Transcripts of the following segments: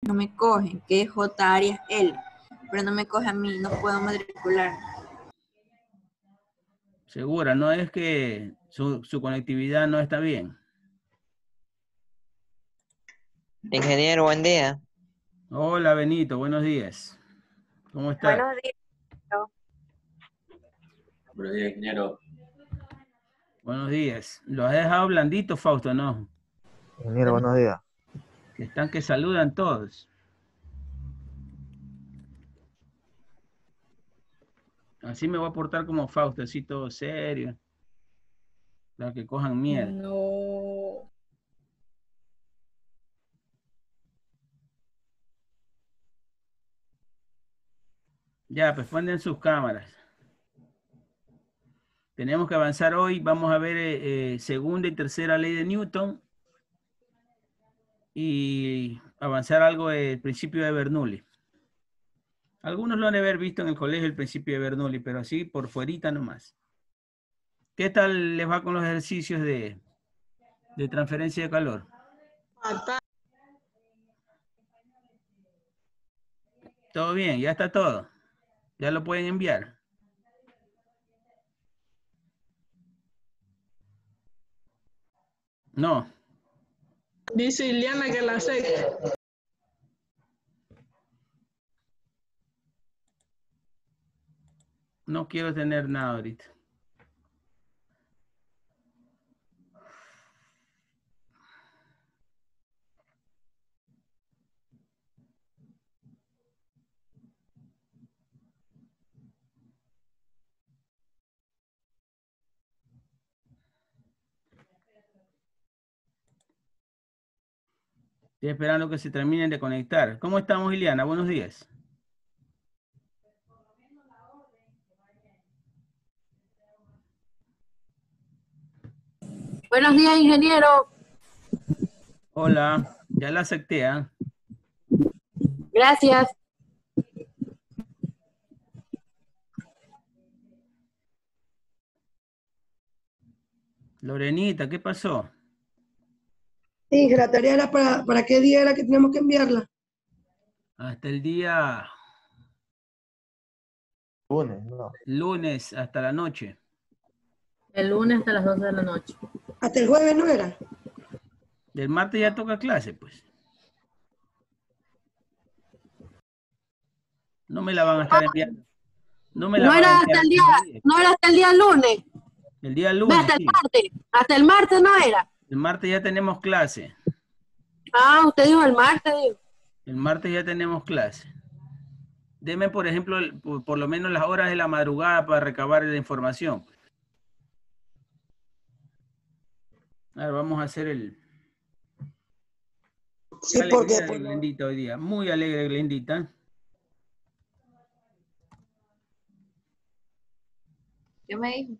no me cogen, que es J Arias L, pero no me coge a mí, no puedo matricular. Segura, no es que su conectividad no está bien. Ingeniero, buen día. Hola Benito, buenos días. ¿Cómo estás? Buenos días. Buenos días, ingeniero. Buenos días. ¿Lo has dejado blandito, Fausto, no? Ingeniero, buenos días. Que están que saludan todos. Así me voy a portar como Fausto, así todo serio. Para que cojan miedo. No. Ya, pues ponen sus cámaras. Tenemos que avanzar hoy. Vamos a ver segunda y tercera ley de Newton. Y avanzar algo del principio de Bernoulli. Algunos lo han de haber visto en el colegio el principio de Bernoulli, pero así por fuerita nomás. ¿Qué tal les va con los ejercicios de transferencia de calor? Todo bien, ya está todo. Ya lo pueden enviar. No. Dice Ileana que la acepte. No quiero tener nada ahorita. Estoy esperando que se terminen de conectar. ¿Cómo estamos, Ileana? Buenos días. Buenos días, ingeniero. Hola, ya la acepté, ¿ah? Gracias. Lorenita, ¿qué pasó? Sí, que la tarea era para qué día era que teníamos que enviarla. Hasta el día Lunes, no. lunes, hasta la noche. El lunes hasta las 12 de la noche. Hasta el jueves no era. Del martes ya toca clase, pues. No me la van a estar enviando. No me la No van a era enviar hasta el el día, mismo día. no era hasta el día lunes. El día No, lunes, hasta el sí. martes. Hasta el martes no era. El martes ya tenemos clase. Ah, usted dijo el martes, digo. El martes ya tenemos clase. Deme, por ejemplo, por lo menos las horas de la madrugada para recabar la información. A ver, vamos a hacer el... Sí, alegría de Glendita hoy día. Muy alegre Glendita. ¿Qué me dijo?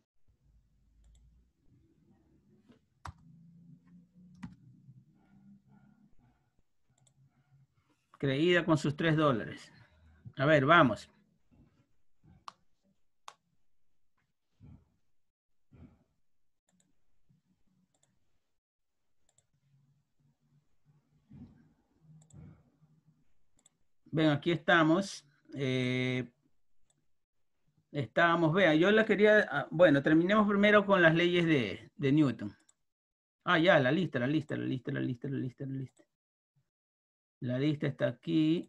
Creída con sus $3. A ver, vamos. Ven, aquí estamos. Estábamos, vean, yo la quería... bueno, terminemos primero con las leyes de Newton. Ah, ya, la lista. La lista está aquí.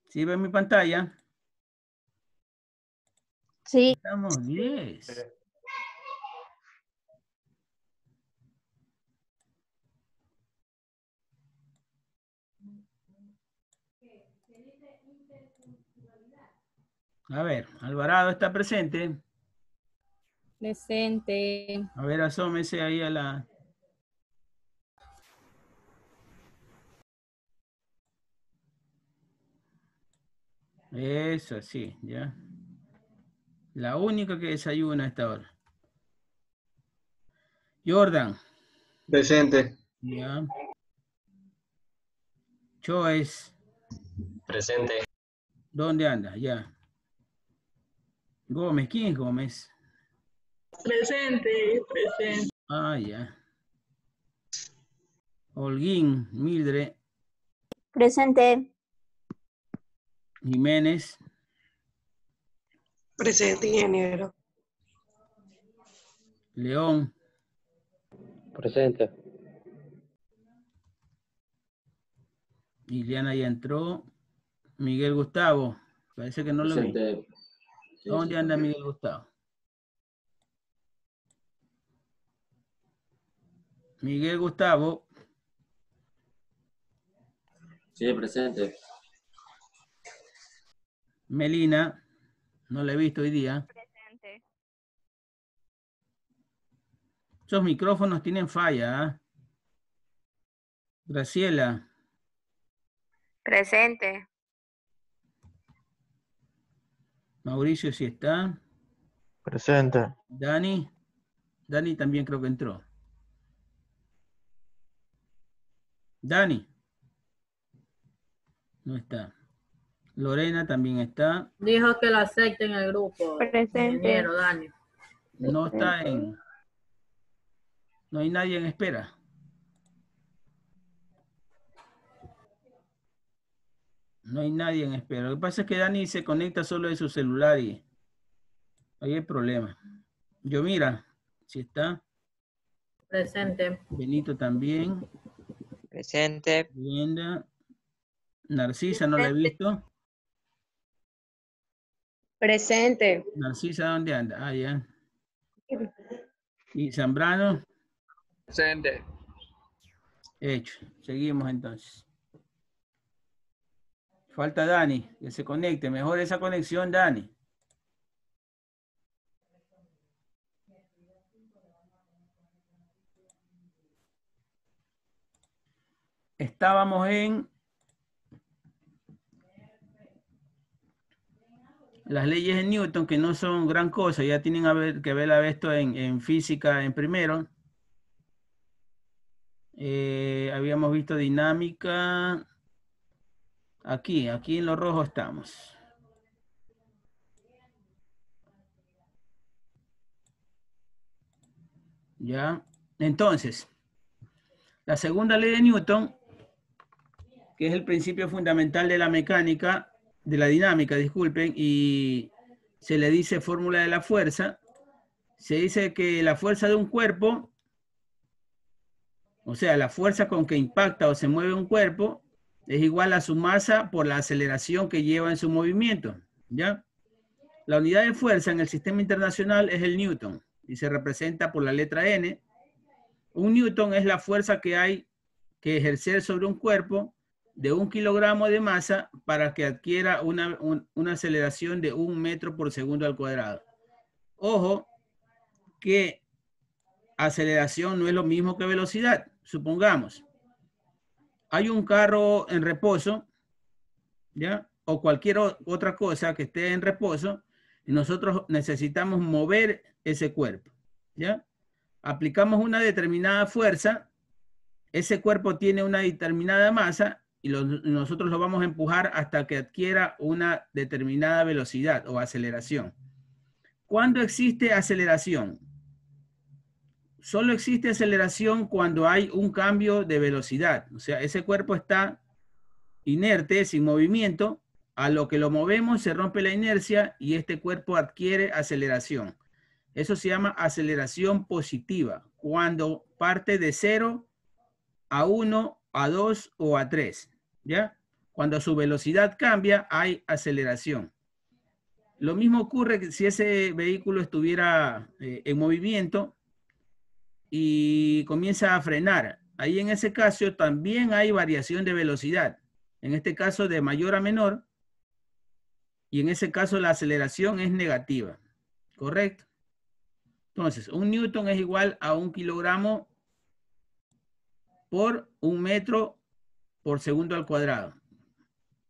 ¿Sí ven mi pantalla? Sí. Estamos 10. A ver, Alvarado está presente. Presente. A ver, asómese ahí a la... Eso, sí, ya. La única que desayuna a esta hora. Jordan. Presente. Ya. Choice. Presente. ¿Dónde anda? Ya. Gómez, ¿quién es Gómez? Presente. Ah, ya. Holguín, Mildred. Presente. Jiménez. Presente, ingeniero. León. Presente. Liliana ya entró. Miguel Gustavo. Parece que no lo vi. Presente. Sí, ¿Dónde sí, anda presente. Miguel Gustavo? Miguel Gustavo. Sí, presente. Melina. No la he visto hoy día. Presente. Esos micrófonos tienen falla. ¿Ah? Graciela. Presente. Mauricio sí está. Presente. Dani. Dani también creo que entró. Dani. No está. Lorena también está. Dijo que lo acepte en el grupo. Presente. Ingeniero Dani. No está en... No hay nadie en espera. No hay nadie en espera. Lo que pasa es que Dani se conecta solo de su celular y ahí hay problema. Yo mira, si está. Presente. Benito también. Presente. Brenda. Narcisa, no la he visto. Presente. Narcisa, ¿dónde anda? Ah, ya. Y Zambrano. Presente. Hecho. Seguimos entonces. Falta Dani, que se conecte. Mejor esa conexión, Dani. Estábamos en las leyes de Newton, que no son gran cosa. Ya tienen que ver esto en física en primero. Habíamos visto dinámica. Aquí en lo rojo estamos. Ya. Entonces, la segunda ley de Newton, que es el principio fundamental de la mecánica, de la dinámica, disculpen, y se le dice fórmula de la fuerza. Se dice que la fuerza de un cuerpo, o sea, la fuerza con que impacta o se mueve un cuerpo, es igual a su masa por la aceleración que lleva en su movimiento. ¿Ya? La unidad de fuerza en el sistema internacional es el Newton y se representa por la letra N. Un Newton es la fuerza que hay que ejercer sobre un cuerpo de 1 kilogramo de masa para que adquiera una aceleración de 1 metro por segundo al cuadrado. Ojo que aceleración no es lo mismo que velocidad. Supongamos, hay un carro en reposo, ¿ya? O cualquier otra cosa que esté en reposo, y nosotros necesitamos mover ese cuerpo, ¿ya? Aplicamos una determinada fuerza, ese cuerpo tiene una determinada masa y nosotros lo vamos a empujar hasta que adquiera una determinada velocidad o aceleración. ¿Cuándo existe aceleración? Solo existe aceleración cuando hay un cambio de velocidad. O sea, ese cuerpo está inerte, sin movimiento. A lo que lo movemos se rompe la inercia y este cuerpo adquiere aceleración. Eso se llama aceleración positiva, cuando parte de 0 a 1, a 2 o a 3. ¿Ya? Cuando su velocidad cambia, hay aceleración. Lo mismo ocurre que si ese vehículo estuviera en movimiento y comienza a frenar. Ahí en ese caso también hay variación de velocidad. En este caso de mayor a menor. Y en ese caso la aceleración es negativa. ¿Correcto? Entonces, 1 newton es igual a 1 kilogramo por 1 metro por segundo al cuadrado,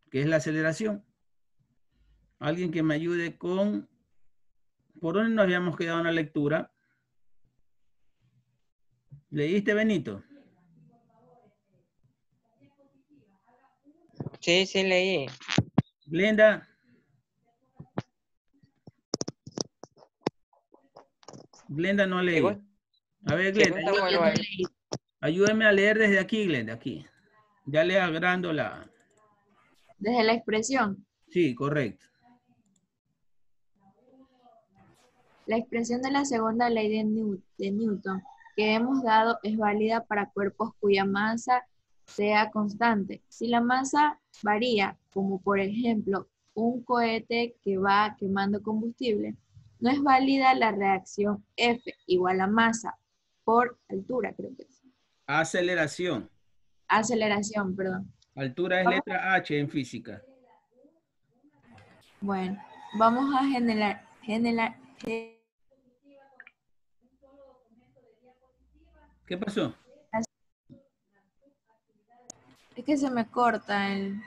que es la aceleración. Alguien que me ayude con... ¿Por dónde nos habíamos quedado en la lectura? ¿Leíste, Benito? Sí, sí leí. Glenda. Glenda no leí. Igual. A ver, Sí, Glenda, está bueno ahí. ayúdeme a leer desde aquí, Glenda, aquí. Ya le agrando la... Desde la expresión. Sí, correcto. La expresión de la segunda ley de Newton que hemos dado es válida para cuerpos cuya masa sea constante. Si la masa varía, como por ejemplo un cohete que va quemando combustible, no es válida la reacción F igual a masa por altura, creo que es. Aceleración. Aceleración, perdón. Altura es letra H en física. Bueno, vamos a ¿Qué pasó? es que se me corta el...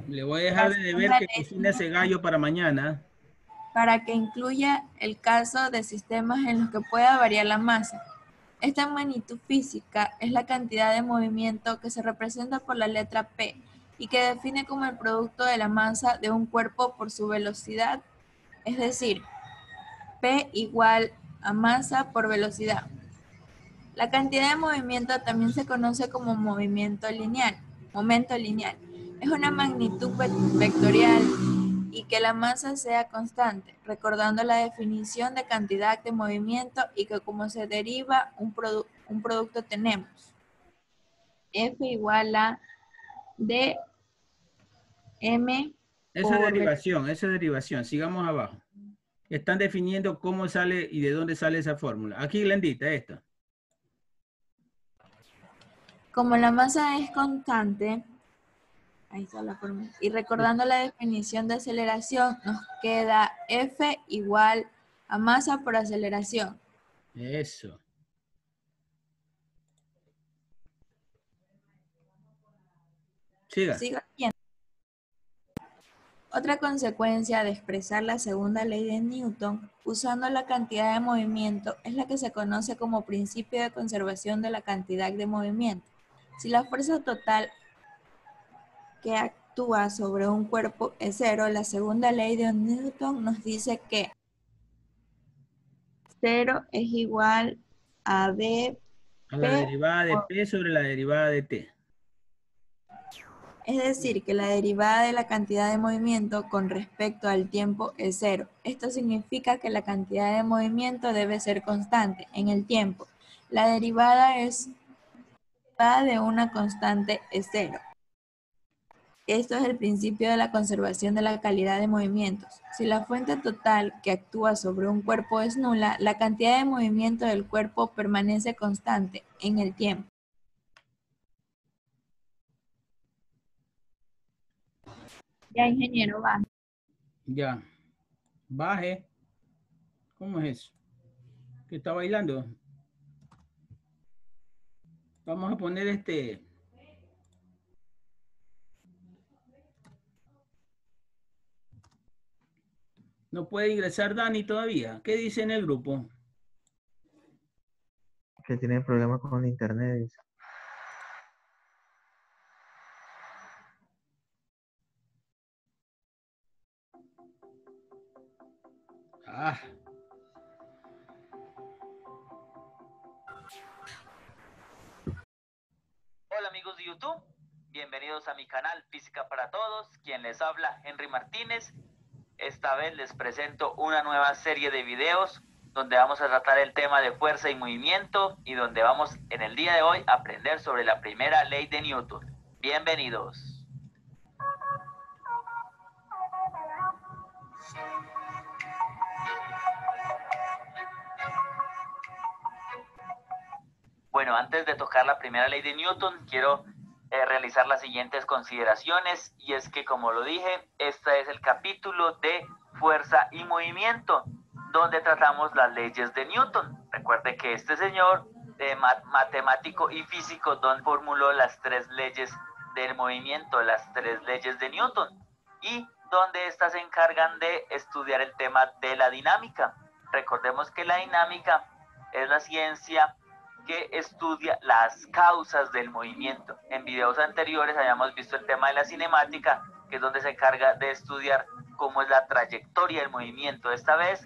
Le voy a dejar de deber que cocine ese gallo para mañana. para que incluya el caso de sistemas en los que pueda variar la masa. Esta magnitud física es la cantidad de movimiento que se representa por la letra P y que define como el producto de la masa de un cuerpo por su velocidad, es decir, P igual a masa por velocidad. La cantidad de movimiento también se conoce como momento lineal. Es una magnitud vectorial y que la masa sea constante, recordando la definición de cantidad de movimiento y que como se deriva un producto tenemos F igual a dm Esa es derivación. Sigamos abajo. Están definiendo cómo sale y de dónde sale esa fórmula. Aquí, Glendita, esta. Como la masa es constante, ahí está la fórmula, y recordando la definición de aceleración, nos queda F igual a masa por aceleración. Eso. Siga. Sigo leyendo. Otra consecuencia de expresar la segunda ley de Newton usando la cantidad de movimiento es la que se conoce como principio de conservación de la cantidad de movimiento. Si la fuerza total que actúa sobre un cuerpo es cero, la segunda ley de Newton nos dice que 0 es igual a d A la derivada de P sobre la derivada de T. Es decir, que la derivada de la cantidad de movimiento con respecto al tiempo es cero. Esto significa que la cantidad de movimiento debe ser constante en el tiempo. La derivada de una constante es cero. Esto es el principio de la conservación de la calidad de movimientos. Si la fuente total que actúa sobre un cuerpo es nula, la cantidad de movimiento del cuerpo permanece constante en el tiempo. Ya, ingeniero, va. Ya. Baje. ¿Cómo es eso? ¿Qué está bailando? Vamos a poner este... No puede ingresar Dani todavía. ¿Qué dice en el grupo? Que tiene problemas con el internet. Dice. Ah. Hola amigos de YouTube, bienvenidos a mi canal Física para Todos, quien les habla Henry Martínez. Esta vez les presento una nueva serie de videos donde vamos a tratar el tema de fuerza y movimiento y donde vamos en el día de hoy a aprender sobre la primera ley de Newton. Bienvenidos. Bueno, antes de tocar la primera ley de Newton, quiero realizar las siguientes consideraciones, y es que, como lo dije, este es el capítulo de fuerza y movimiento, donde tratamos las leyes de Newton. Recuerde que este señor, matemático y físico, don formuló las 3 leyes del movimiento, las 3 leyes de Newton, y donde estas se encargan de estudiar el tema de la dinámica. Recordemos que la dinámica es la ciencia que estudia las causas del movimiento. En videos anteriores habíamos visto el tema de la cinemática, que es donde se encarga de estudiar cómo es la trayectoria del movimiento. Esta vez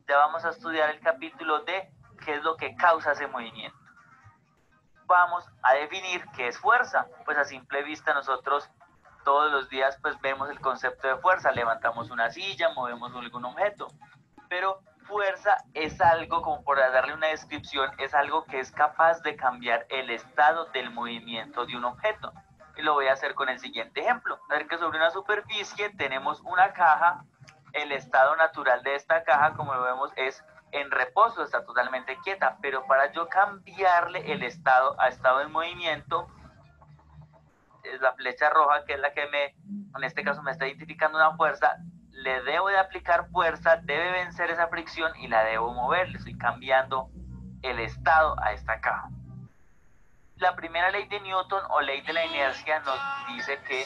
ya vamos a estudiar el capítulo de qué es lo que causa ese movimiento. Vamos a definir qué es fuerza. Pues a simple vista nosotros todos los días pues vemos el concepto de fuerza, levantamos una silla, movemos algún objeto, pero fuerza es algo, como por darle una descripción, es algo que es capaz de cambiar el estado del movimiento de un objeto. Y lo voy a hacer con el siguiente ejemplo. A ver que sobre una superficie tenemos una caja, el estado natural de esta caja, como lo vemos, es en reposo, está totalmente quieta, pero para yo cambiarle el estado a estado en movimiento, es la flecha roja, que es la que en este caso me está identificando una fuerza, le debo de aplicar fuerza, debe vencer esa fricción y la debo mover, le estoy cambiando el estado a esta caja. La primera ley de Newton o ley de la inercia nos dice que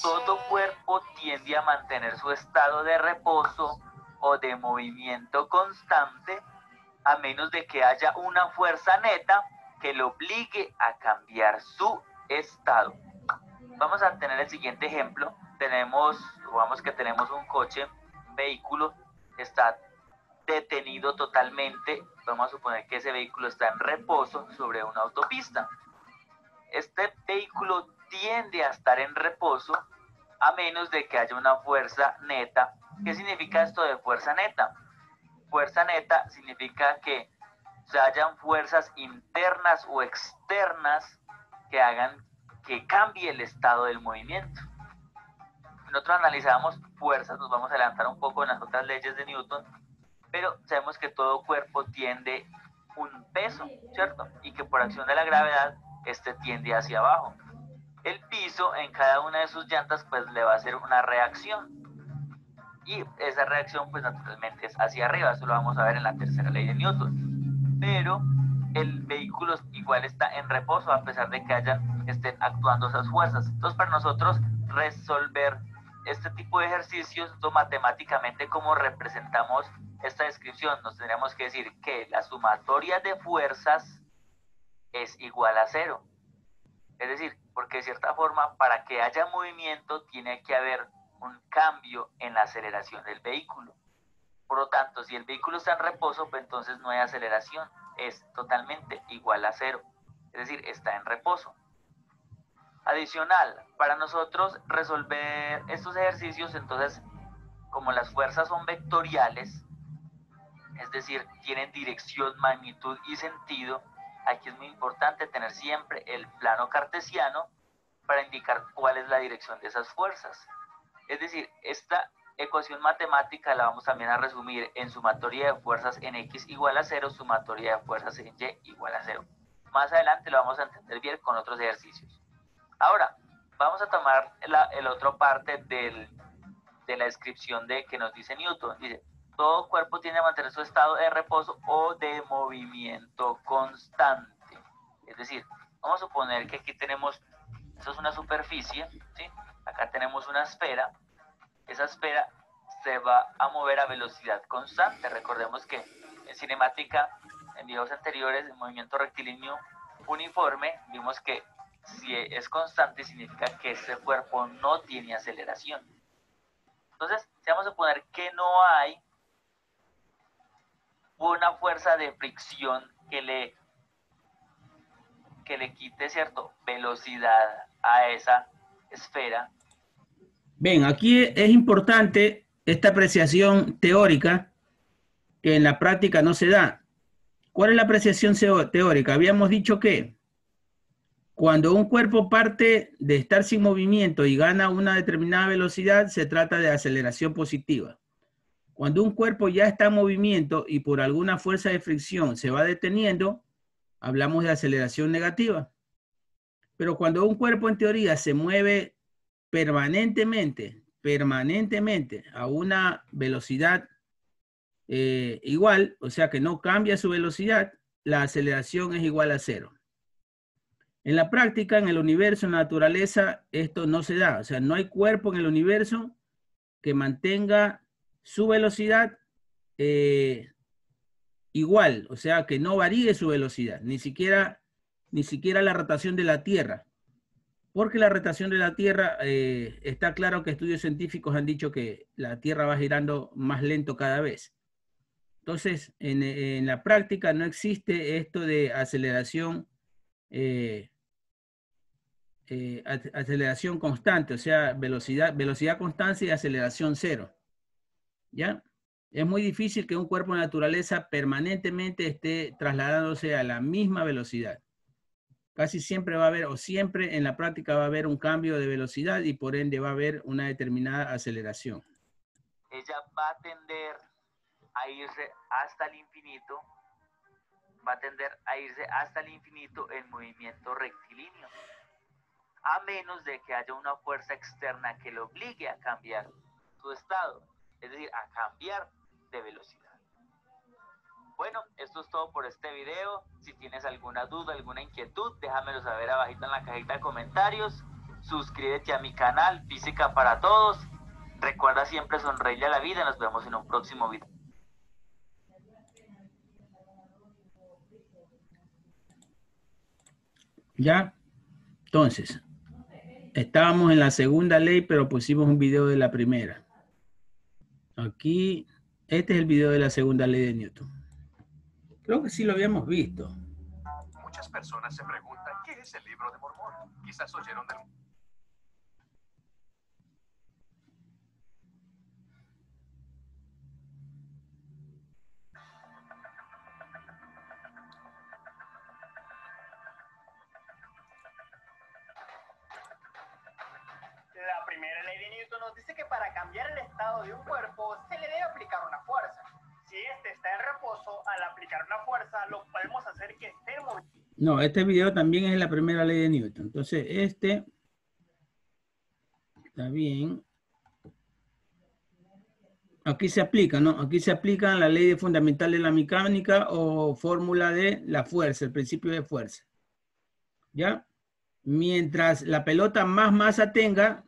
todo cuerpo tiende a mantener su estado de reposo o de movimiento constante a menos de que haya una fuerza neta que lo obligue a cambiar su estado. Vamos a tener el siguiente ejemplo. Supongamos que tenemos un coche, un vehículo, está detenido totalmente. Vamos a suponer que ese vehículo está en reposo sobre una autopista. Este vehículo tiende a estar en reposo a menos de que haya una fuerza neta. ¿Qué significa esto de fuerza neta? Fuerza neta significa que hayan fuerzas internas o externas que hagan que cambie el estado del movimiento. Nosotros analizamos fuerzas, nos vamos a adelantar un poco en las otras leyes de Newton, pero sabemos que todo cuerpo tiende un peso, ¿cierto? Y que por acción de la gravedad, este tiende hacia abajo. El piso en cada una de sus llantas pues le va a hacer una reacción. Y esa reacción pues naturalmente es hacia arriba, eso lo vamos a ver en la tercera ley de Newton. Pero el vehículo igual está en reposo a pesar de que estén actuando esas fuerzas. Entonces para nosotros resolver este tipo de ejercicios, matemáticamente como representamos esta descripción, nos tendríamos que decir que la sumatoria de fuerzas es igual a 0. Es decir, porque de cierta forma para que haya movimiento tiene que haber un cambio en la aceleración del vehículo. Por lo tanto, si el vehículo está en reposo, pues entonces no hay aceleración, es totalmente igual a 0. Es decir, está en reposo. Adicional, para nosotros resolver estos ejercicios, entonces, como las fuerzas son vectoriales, es decir, tienen dirección, magnitud y sentido, aquí es muy importante tener siempre el plano cartesiano para indicar cuál es la dirección de esas fuerzas. Es decir, esta ecuación matemática la vamos también a resumir en sumatoria de fuerzas en X igual a 0, sumatoria de fuerzas en Y igual a 0. Más adelante lo vamos a entender bien con otros ejercicios. Ahora, vamos a tomar la otra parte de la descripción de que nos dice Newton. Dice, todo cuerpo tiene a mantener su estado de reposo o de movimiento constante. Es decir, vamos a suponer que aquí tenemos, esto es una superficie, ¿sí? Acá tenemos una esfera. Esa esfera se va a mover a velocidad constante. Recordemos que en cinemática, en videos anteriores, en movimiento rectilíneo uniforme, vimos que si es constante significa que este cuerpo no tiene aceleración. Entonces, si vamos a suponer que no hay una fuerza de fricción que le quite, ¿cierto?, velocidad a esa esfera. Bien, aquí es importante esta apreciación teórica que en la práctica no se da. ¿Cuál es la apreciación teórica? Habíamos dicho que cuando un cuerpo parte de estar sin movimiento y gana una determinada velocidad, se trata de aceleración positiva. Cuando un cuerpo ya está en movimiento y por alguna fuerza de fricción se va deteniendo, hablamos de aceleración negativa. Pero cuando un cuerpo en teoría se mueve permanentemente a una velocidad igual, o sea que no cambia su velocidad, la aceleración es igual a 0. En la práctica, en el universo, en la naturaleza, esto no se da. O sea, no hay cuerpo en el universo que mantenga su velocidad igual, o sea, que no varíe su velocidad, ni siquiera la rotación de la Tierra. Porque la rotación de la Tierra, está claro que estudios científicos han dicho que la Tierra va girando más lento cada vez. Entonces, en la práctica no existe esto de aceleración, aceleración constante, o sea, velocidad constante y aceleración cero. ¿Ya? Es muy difícil que un cuerpo de naturaleza permanentemente esté trasladándose a la misma velocidad. Casi siempre va a haber, o siempre en la práctica va a haber un cambio de velocidad y por ende va a haber una determinada aceleración. Ella va a tender a irse hasta el infinito, va a tender a irse hasta el infinito en movimiento rectilíneo, a menos de que haya una fuerza externa que lo obligue a cambiar su estado, es decir, a cambiar de velocidad. Bueno, esto es todo por este video. Si tienes alguna duda, alguna inquietud, déjamelo saber abajito en la cajita de comentarios. Suscríbete a mi canal Física para Todos. Recuerda siempre sonreírle a la vida. Nos vemos en un próximo video. ¿Ya? Entonces, estábamos en la segunda ley, pero pusimos un video de la primera. Aquí, este es el video de la segunda ley de Newton. Creo que sí lo habíamos visto. Muchas personas se preguntan qué es el Libro de Mormón. Quizás oyeron del... La primera ley de Newton nos dice que para cambiar el estado de un cuerpo se le debe aplicar una fuerza. Si este está en reposo, al aplicar una fuerza lo podemos hacer que esté en movimiento. No, este video también es la primera ley de Newton. Entonces, este está bien. Aquí se aplica, ¿no? Aquí se aplica la ley fundamental de la mecánica o fórmula de la fuerza, el principio de fuerza. ¿Ya? Mientras la pelota más masa tenga,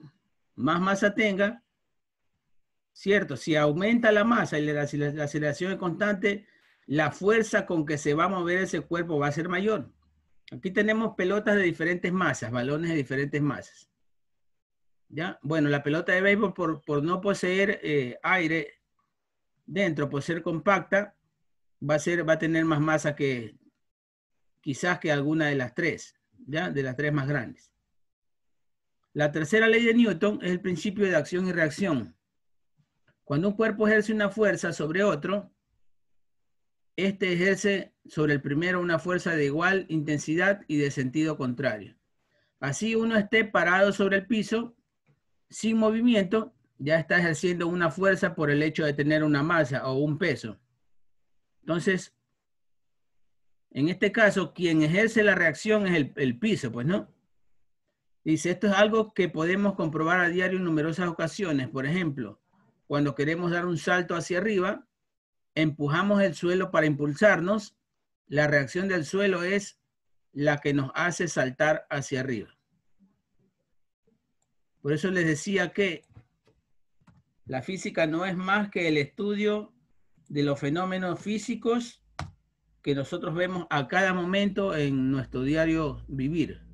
¿cierto? Si aumenta la masa y la aceleración es constante, la fuerza con que se va a mover ese cuerpo va a ser mayor. Aquí tenemos pelotas de diferentes masas, balones de diferentes masas. ¿Ya? Bueno, la pelota de béisbol por no poseer aire dentro, por ser compacta, va a tener más masa que quizás que alguna de las tres, ¿ya? De las tres más grandes. La tercera ley de Newton es el principio de acción y reacción. Cuando un cuerpo ejerce una fuerza sobre otro, este ejerce sobre el primero una fuerza de igual intensidad y de sentido contrario. Así uno esté parado sobre el piso, sin movimiento, ya está ejerciendo una fuerza por el hecho de tener una masa o un peso. Entonces, en este caso, quien ejerce la reacción es el piso, pues, ¿no? Dice, esto es algo que podemos comprobar a diario en numerosas ocasiones. Por ejemplo, cuando queremos dar un salto hacia arriba, empujamos el suelo para impulsarnos. La reacción del suelo es la que nos hace saltar hacia arriba. Por eso les decía que la física no es más que el estudio de los fenómenos físicos que nosotros vemos a cada momento en nuestro diario vivir.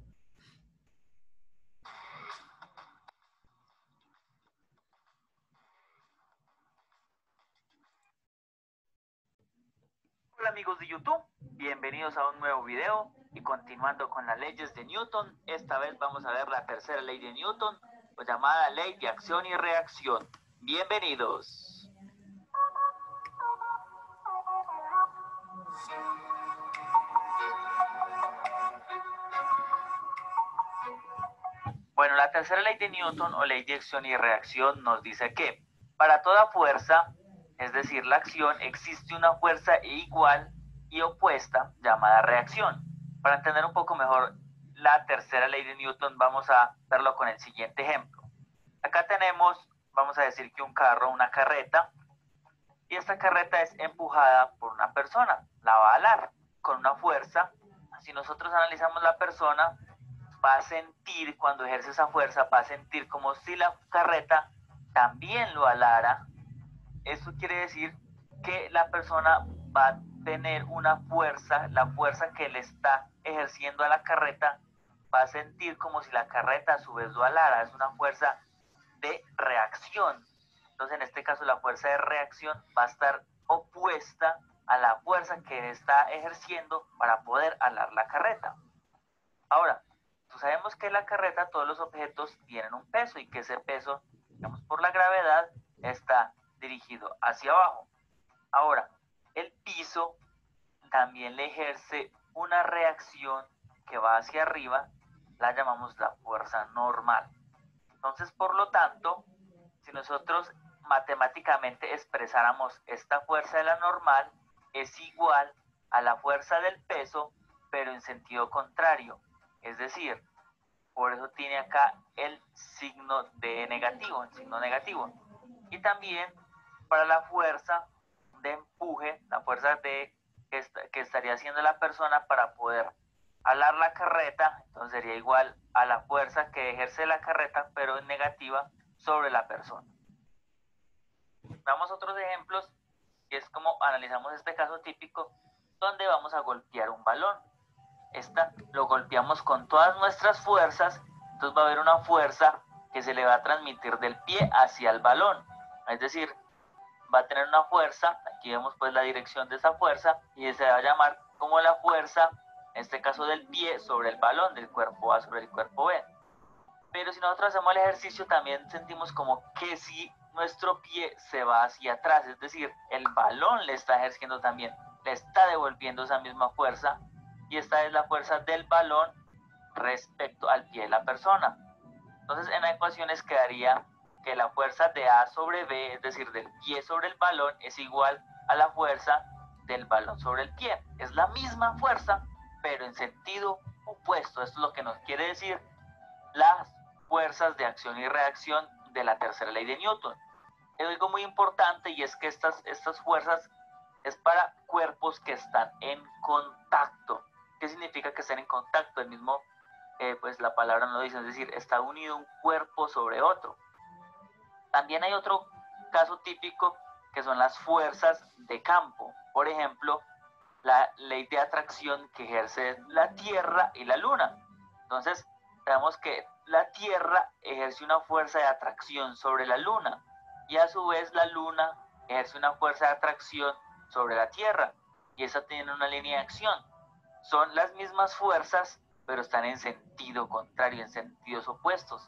Hola amigos de YouTube, bienvenidos a un nuevo video y continuando con las leyes de Newton, esta vez vamos a ver la tercera ley de Newton, pues llamada ley de acción y reacción. Bienvenidos. Bueno, la tercera ley de Newton o ley de acción y reacción nos dice que para toda fuerza, es decir, la acción, existe una fuerza igual y opuesta llamada reacción. Para entender un poco mejor la tercera ley de Newton, vamos a verlo con el siguiente ejemplo. Acá tenemos, vamos a decir que un carro, una carreta, y esta carreta es empujada por una persona, la va a alar con una fuerza. Si nosotros analizamos la persona, va a sentir, cuando ejerce esa fuerza, va a sentir como si la carreta también lo alara. Eso quiere decir que la persona va a tener una fuerza, la fuerza que le está ejerciendo a la carreta, va a sentir como si la carreta a su vez lo alara. Es una fuerza de reacción. Entonces, en este caso, la fuerza de reacción va a estar opuesta a la fuerza que está ejerciendo para poder alar la carreta. Ahora, sabemos que en la carreta todos los objetos tienen un peso y que ese peso, digamos, por la gravedad está dirigido hacia abajo. Ahora, el piso también le ejerce una reacción que va hacia arriba, la llamamos la fuerza normal. Entonces, por lo tanto, si nosotros matemáticamente expresáramos esta fuerza de la normal, es igual a la fuerza del peso, pero en sentido contrario. Es decir, por eso tiene acá el signo de negativo, el signo negativo. Y también para la fuerza de empuje, la fuerza que estaría haciendo la persona para poder alar la carreta, entonces sería igual a la fuerza que ejerce la carreta, pero en negativa sobre la persona. Veamos otros ejemplos, y es como analizamos este caso típico, donde vamos a golpear un balón. Lo golpeamos con todas nuestras fuerzas, entonces va a haber una fuerza que se le va a transmitir del pie hacia el balón, es decir, va a tener una fuerza, aquí vemos pues la dirección de esa fuerza, y se va a llamar como la fuerza, en este caso del pie sobre el balón, del cuerpo A sobre el cuerpo B. Pero si nosotros hacemos el ejercicio, también sentimos como que si nuestro pie se va hacia atrás, es decir, el balón le está ejerciendo también, le está devolviendo esa misma fuerza, y esta es la fuerza del balón respecto al pie de la persona. Entonces en la ecuación quedaría que la fuerza de A sobre B, es decir, del pie sobre el balón, es igual a la fuerza del balón sobre el pie. Es la misma fuerza, pero en sentido opuesto. Esto es lo que nos quiere decir las fuerzas de acción y reacción de la tercera ley de Newton. Es algo muy importante, y es que estas fuerzas es para cuerpos que están en contacto. ¿Qué significa que estén en contacto? El mismo, pues la palabra no lo dice, es decir, está unido un cuerpo sobre otro. También hay otro caso típico que son las fuerzas de campo. Por ejemplo, la ley de atracción que ejerce la Tierra y la Luna. Entonces, sabemos que la Tierra ejerce una fuerza de atracción sobre la Luna, y a su vez la Luna ejerce una fuerza de atracción sobre la Tierra, y esa tiene una línea de acción. Son las mismas fuerzas, pero están en sentido contrario, en sentidos opuestos.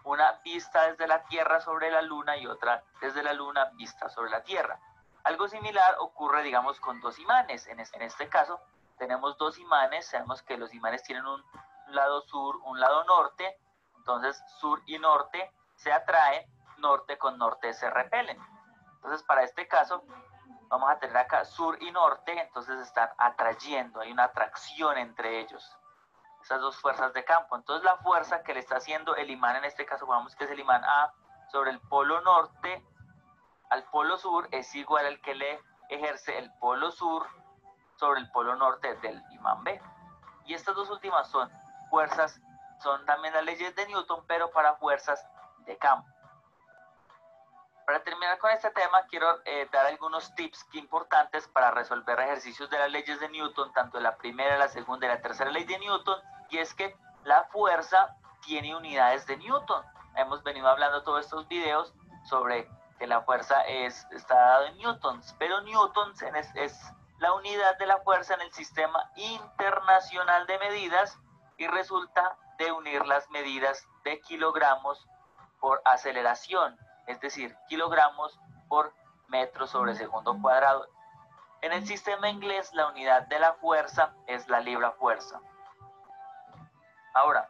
Una vista desde la Tierra sobre la Luna y otra desde la Luna vista sobre la Tierra. Algo similar ocurre, digamos, con dos imanes. En este caso, tenemos dos imanes. Sabemos que los imanes tienen un lado sur, un lado norte. Entonces, sur y norte se atraen, norte con norte se repelen. Entonces, para este caso, vamos a tener acá sur y norte, entonces están atrayendo, hay una atracción entre ellos, esas dos fuerzas de campo. Entonces la fuerza que le está haciendo el imán, en este caso pongamos que es el imán A, sobre el polo norte al polo sur, es igual al que le ejerce el polo sur sobre el polo norte del imán B. Y estas dos últimas son fuerzas, son también las leyes de Newton, pero para fuerzas de campo. Para terminar con este tema, quiero dar algunos tips importantes para resolver ejercicios de las leyes de Newton, tanto de la primera, la segunda y la tercera ley de Newton, y es que la fuerza tiene unidades de Newton. Hemos venido hablando todos estos videos sobre que la fuerza está dada en newtons, pero newtons es la unidad de la fuerza en el sistema internacional de medidas, y resulta de unir las medidas de kilogramos por aceleración, es decir, kilogramos por metro sobre segundo cuadrado. En el sistema inglés, la unidad de la fuerza es la libra-fuerza. Ahora,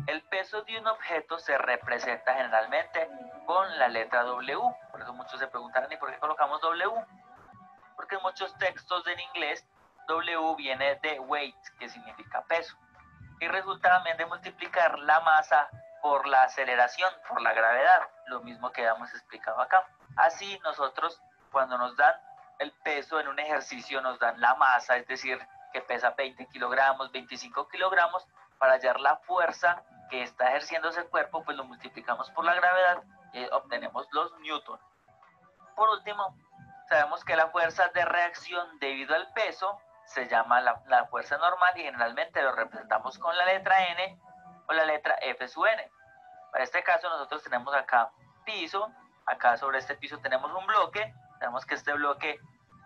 el peso de un objeto se representa generalmente con la letra W. Por eso muchos se preguntarán, ¿y por qué colocamos W? Porque en muchos textos en inglés, W viene de weight, que significa peso. Y resulta también de multiplicar la masa por la aceleración, por la gravedad, lo mismo que hemos explicado acá. Así nosotros, cuando nos dan el peso en un ejercicio, nos dan la masa, es decir, que pesa 20 kilogramos, 25 kilogramos, para hallar la fuerza que está ejerciendo ese cuerpo, pues lo multiplicamos por la gravedad y obtenemos los newton. Por último, sabemos que la fuerza de reacción debido al peso se llama la fuerza normal, y generalmente lo representamos con la letra N o la letra F sub N. Para este caso nosotros tenemos acá piso, acá sobre este piso tenemos un bloque, sabemos que este bloque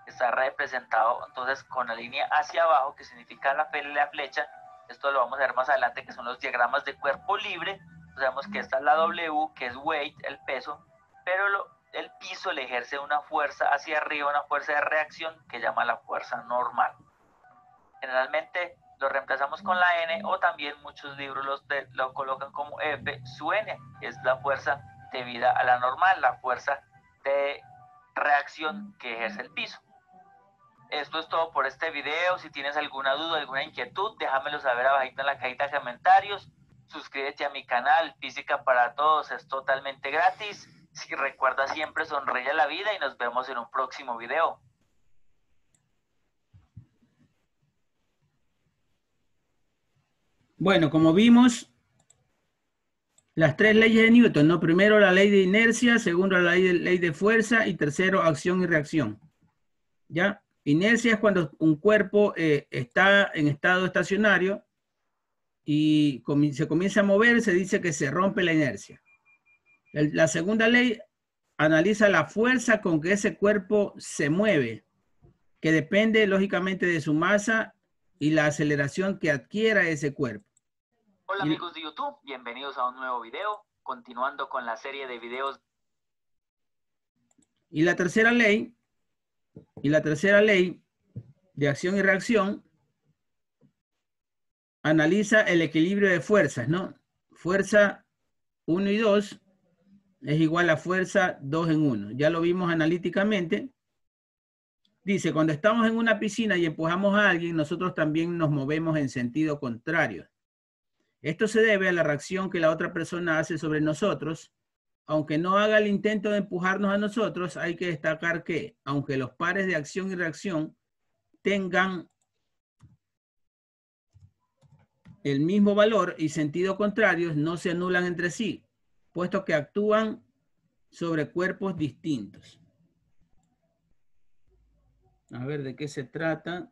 está representado entonces con la línea hacia abajo, que significa la flecha. Esto lo vamos a ver más adelante, que son los diagramas de cuerpo libre. Sabemos que esta es la W, que es weight, el peso, pero el piso le ejerce una fuerza hacia arriba, una fuerza de reacción que llama la fuerza normal. Generalmente lo reemplazamos con la N, o también muchos libros lo colocan como F sub N, que es la fuerza debida a la normal, la fuerza de reacción que ejerce el piso. Esto es todo por este video. Si tienes alguna duda, alguna inquietud, déjamelo saber abajito en la cajita de comentarios. Suscríbete a mi canal, Física para Todos, es totalmente gratis. Si recuerda siempre sonreír a la vida y nos vemos en un próximo video. Bueno, como vimos, las tres leyes de Newton, ¿no? Primero la ley de inercia, segundo la ley de fuerza y tercero acción y reacción. ¿Ya? Inercia es cuando un cuerpo está en estado estacionario y se comienza a mover, se dice que se rompe la inercia. La segunda ley analiza la fuerza con que ese cuerpo se mueve, que depende lógicamente de su masa y la aceleración que adquiera ese cuerpo. Hola amigos de YouTube, bienvenidos a un nuevo video, continuando con la serie de videos. Y la tercera ley de acción y reacción analiza el equilibrio de fuerzas, ¿no? Fuerza 1 y 2 es igual a fuerza 2 en 1. Ya lo vimos analíticamente. Dice, cuando estamos en una piscina y empujamos a alguien, nosotros también nos movemos en sentido contrario. Esto se debe a la reacción que la otra persona hace sobre nosotros. Aunque no haga el intento de empujarnos a nosotros, hay que destacar que, aunque los pares de acción y reacción tengan el mismo valor y sentido contrarios, no se anulan entre sí, puesto que actúan sobre cuerpos distintos. A ver, ¿de qué se trata?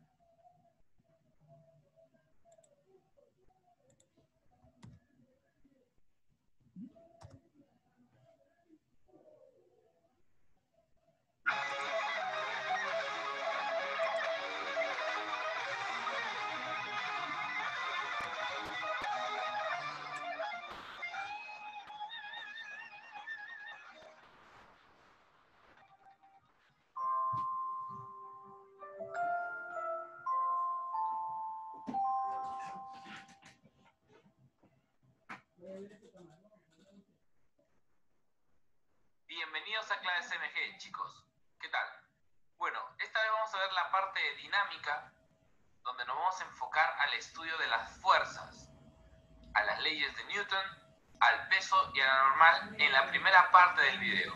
Bienvenidos a Claves MG, chicos. ¿Qué tal? Bueno, esta vez vamos a ver la parte de dinámica, donde nos vamos a enfocar al estudio de las fuerzas, a las leyes de Newton, al peso y a la normal en la primera parte del video.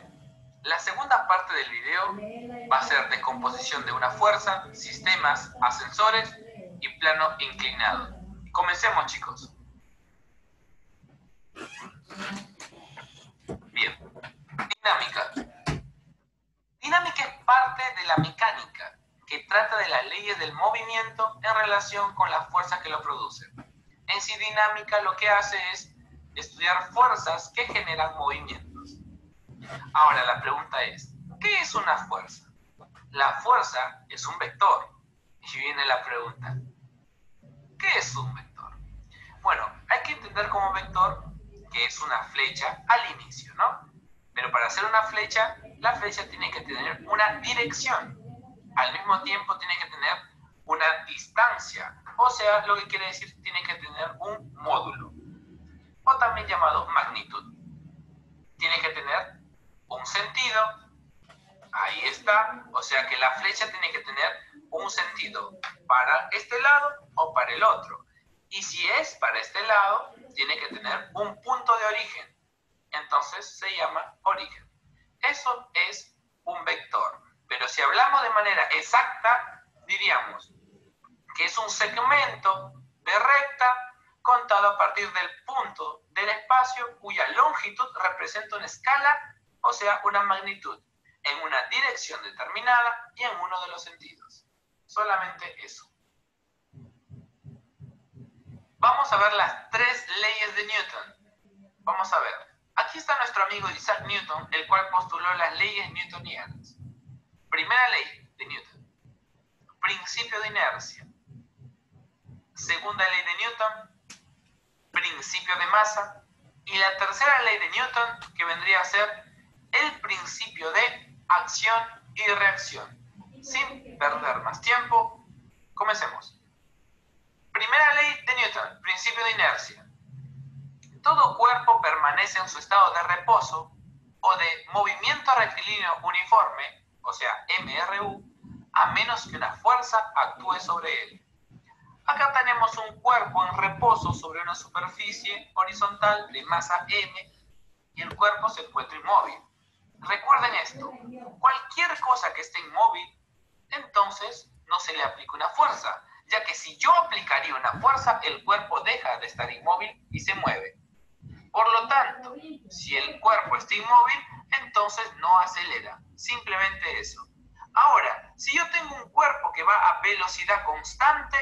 La segunda parte del video va a ser descomposición de una fuerza, sistemas, ascensores y plano inclinado. Comencemos, chicos. Bien. Dinámica. Dinámica es parte de la mecánica que trata de las leyes del movimiento en relación con las fuerzas que lo producen. En sí, dinámica lo que hace es estudiar fuerzas que generan movimientos. Ahora la pregunta es, ¿qué es una fuerza? La fuerza es un vector. Y viene la pregunta, ¿qué es un vector? Bueno, hay que entender como vector que es una flecha al inicio, ¿no? Pero para hacer una flecha, la flecha tiene que tener una dirección. Al mismo tiempo tiene que tener una distancia. O sea, lo que quiere decir, tiene que tener un módulo. O también llamado magnitud. Tiene que tener un sentido. Ahí está. O sea que la flecha tiene que tener un sentido para este lado o para el otro. Y si es para este lado, tiene que tener un punto de origen. Entonces se llama origen. Eso es un vector. Pero si hablamos de manera exacta, diríamos que es un segmento de recta contado a partir del punto del espacio cuya longitud representa una escala, o sea, una magnitud, en una dirección determinada y en uno de los sentidos. Solamente eso. Vamos a ver las tres leyes de Newton. Vamos a ver. Aquí está nuestro amigo Isaac Newton, el cual postuló las leyes newtonianas. Primera ley de Newton. principio de inercia. Segunda ley de Newton, principio de masa. Y la tercera ley de Newton, que vendría a ser el principio de acción y reacción. Sin perder más tiempo, comencemos. Primera ley de Newton, principio de inercia. Todo cuerpo permanece en su estado de reposo o de movimiento rectilíneo uniforme, o sea, MRU, a menos que una fuerza actúe sobre él. Acá tenemos un cuerpo en reposo sobre una superficie horizontal de masa M y el cuerpo se encuentra inmóvil. Recuerden esto, cualquier cosa que esté inmóvil, entonces no se le aplica una fuerza, ya que si yo aplicaría una fuerza, el cuerpo deja de estar inmóvil y se mueve. Por lo tanto, si el cuerpo está inmóvil, entonces no acelera, simplemente eso. Ahora, si yo tengo un cuerpo que va a velocidad constante,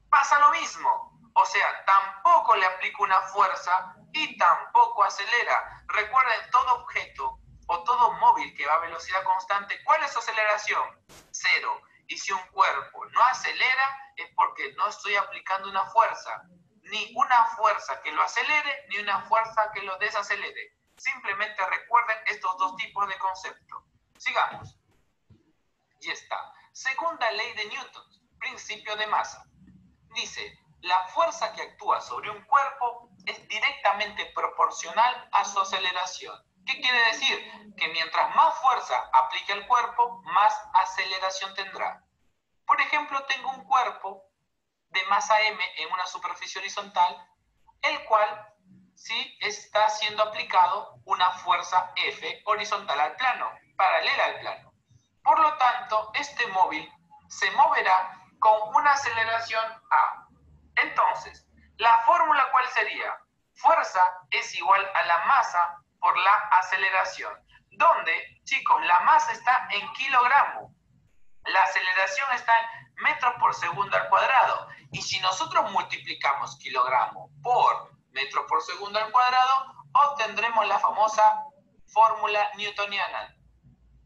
pasa lo mismo. O sea, tampoco le aplico una fuerza y tampoco acelera. Recuerden, todo objeto o todo móvil que va a velocidad constante, ¿cuál es su aceleración? 0. Y si un cuerpo no acelera, es porque no estoy aplicando una fuerza. Ni una fuerza que lo acelere, ni una fuerza que lo desacelere. Simplemente recuerden estos dos tipos de conceptos. Sigamos. Y está. Segunda ley de Newton, principio de masa. Dice, la fuerza que actúa sobre un cuerpo es directamente proporcional a su aceleración. ¿Qué quiere decir? Que mientras más fuerza aplique el cuerpo, más aceleración tendrá. Por ejemplo, tengo un cuerpo de masa M en una superficie horizontal, el cual sí está siendo aplicado una fuerza F horizontal al plano, paralela al plano. Por lo tanto, este móvil se moverá con una aceleración A. Entonces, ¿la fórmula cuál sería? Fuerza es igual a la masa por la aceleración. ¿Dónde? Chicos, la masa está en kilogramos. La aceleración está en metros por segundo al cuadrado. Y si nosotros multiplicamos kilogramos por metros por segundo al cuadrado, obtendremos la famosa fórmula newtoniana.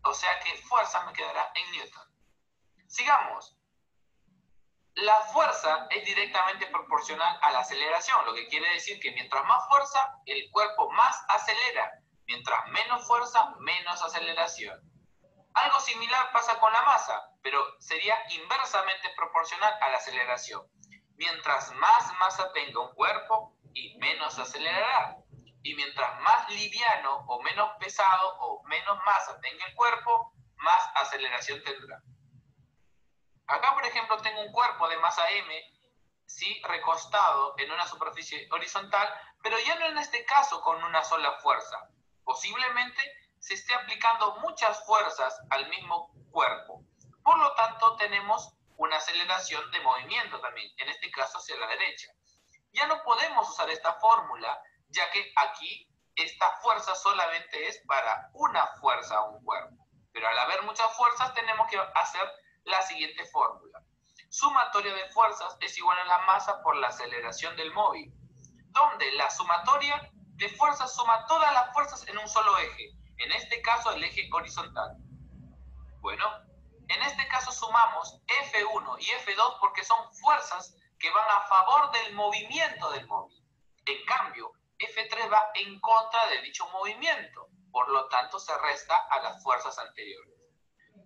O sea que fuerza me quedará en Newton. Sigamos. La fuerza es directamente proporcional a la aceleración, lo que quiere decir que mientras más fuerza, el cuerpo más acelera. Mientras menos fuerza, menos aceleración. Algo similar pasa con la masa, pero sería inversamente proporcional a la aceleración. Mientras más masa tenga un cuerpo, y menos acelerará. Y mientras más liviano o menos pesado o menos masa tenga el cuerpo, más aceleración tendrá. Acá, por ejemplo, tengo un cuerpo de masa M, sí, recostado en una superficie horizontal, pero ya no en este caso con una sola fuerza. Posiblemente se esté aplicando muchas fuerzas al mismo cuerpo. Por lo tanto, tenemos una aceleración de movimiento también, en este caso hacia la derecha. Ya no podemos usar esta fórmula, ya que aquí esta fuerza solamente es para una fuerza a un cuerpo. Pero al haber muchas fuerzas tenemos que hacer la siguiente fórmula. Sumatoria de fuerzas es igual a la masa por la aceleración del móvil, donde la sumatoria de fuerzas suma todas las fuerzas en un solo eje, en este caso el eje horizontal. Bueno, en este caso sumamos F1 y F2 porque son fuerzas que van a favor del movimiento del móvil. En cambio, F3 va en contra de dicho movimiento, por lo tanto se resta a las fuerzas anteriores.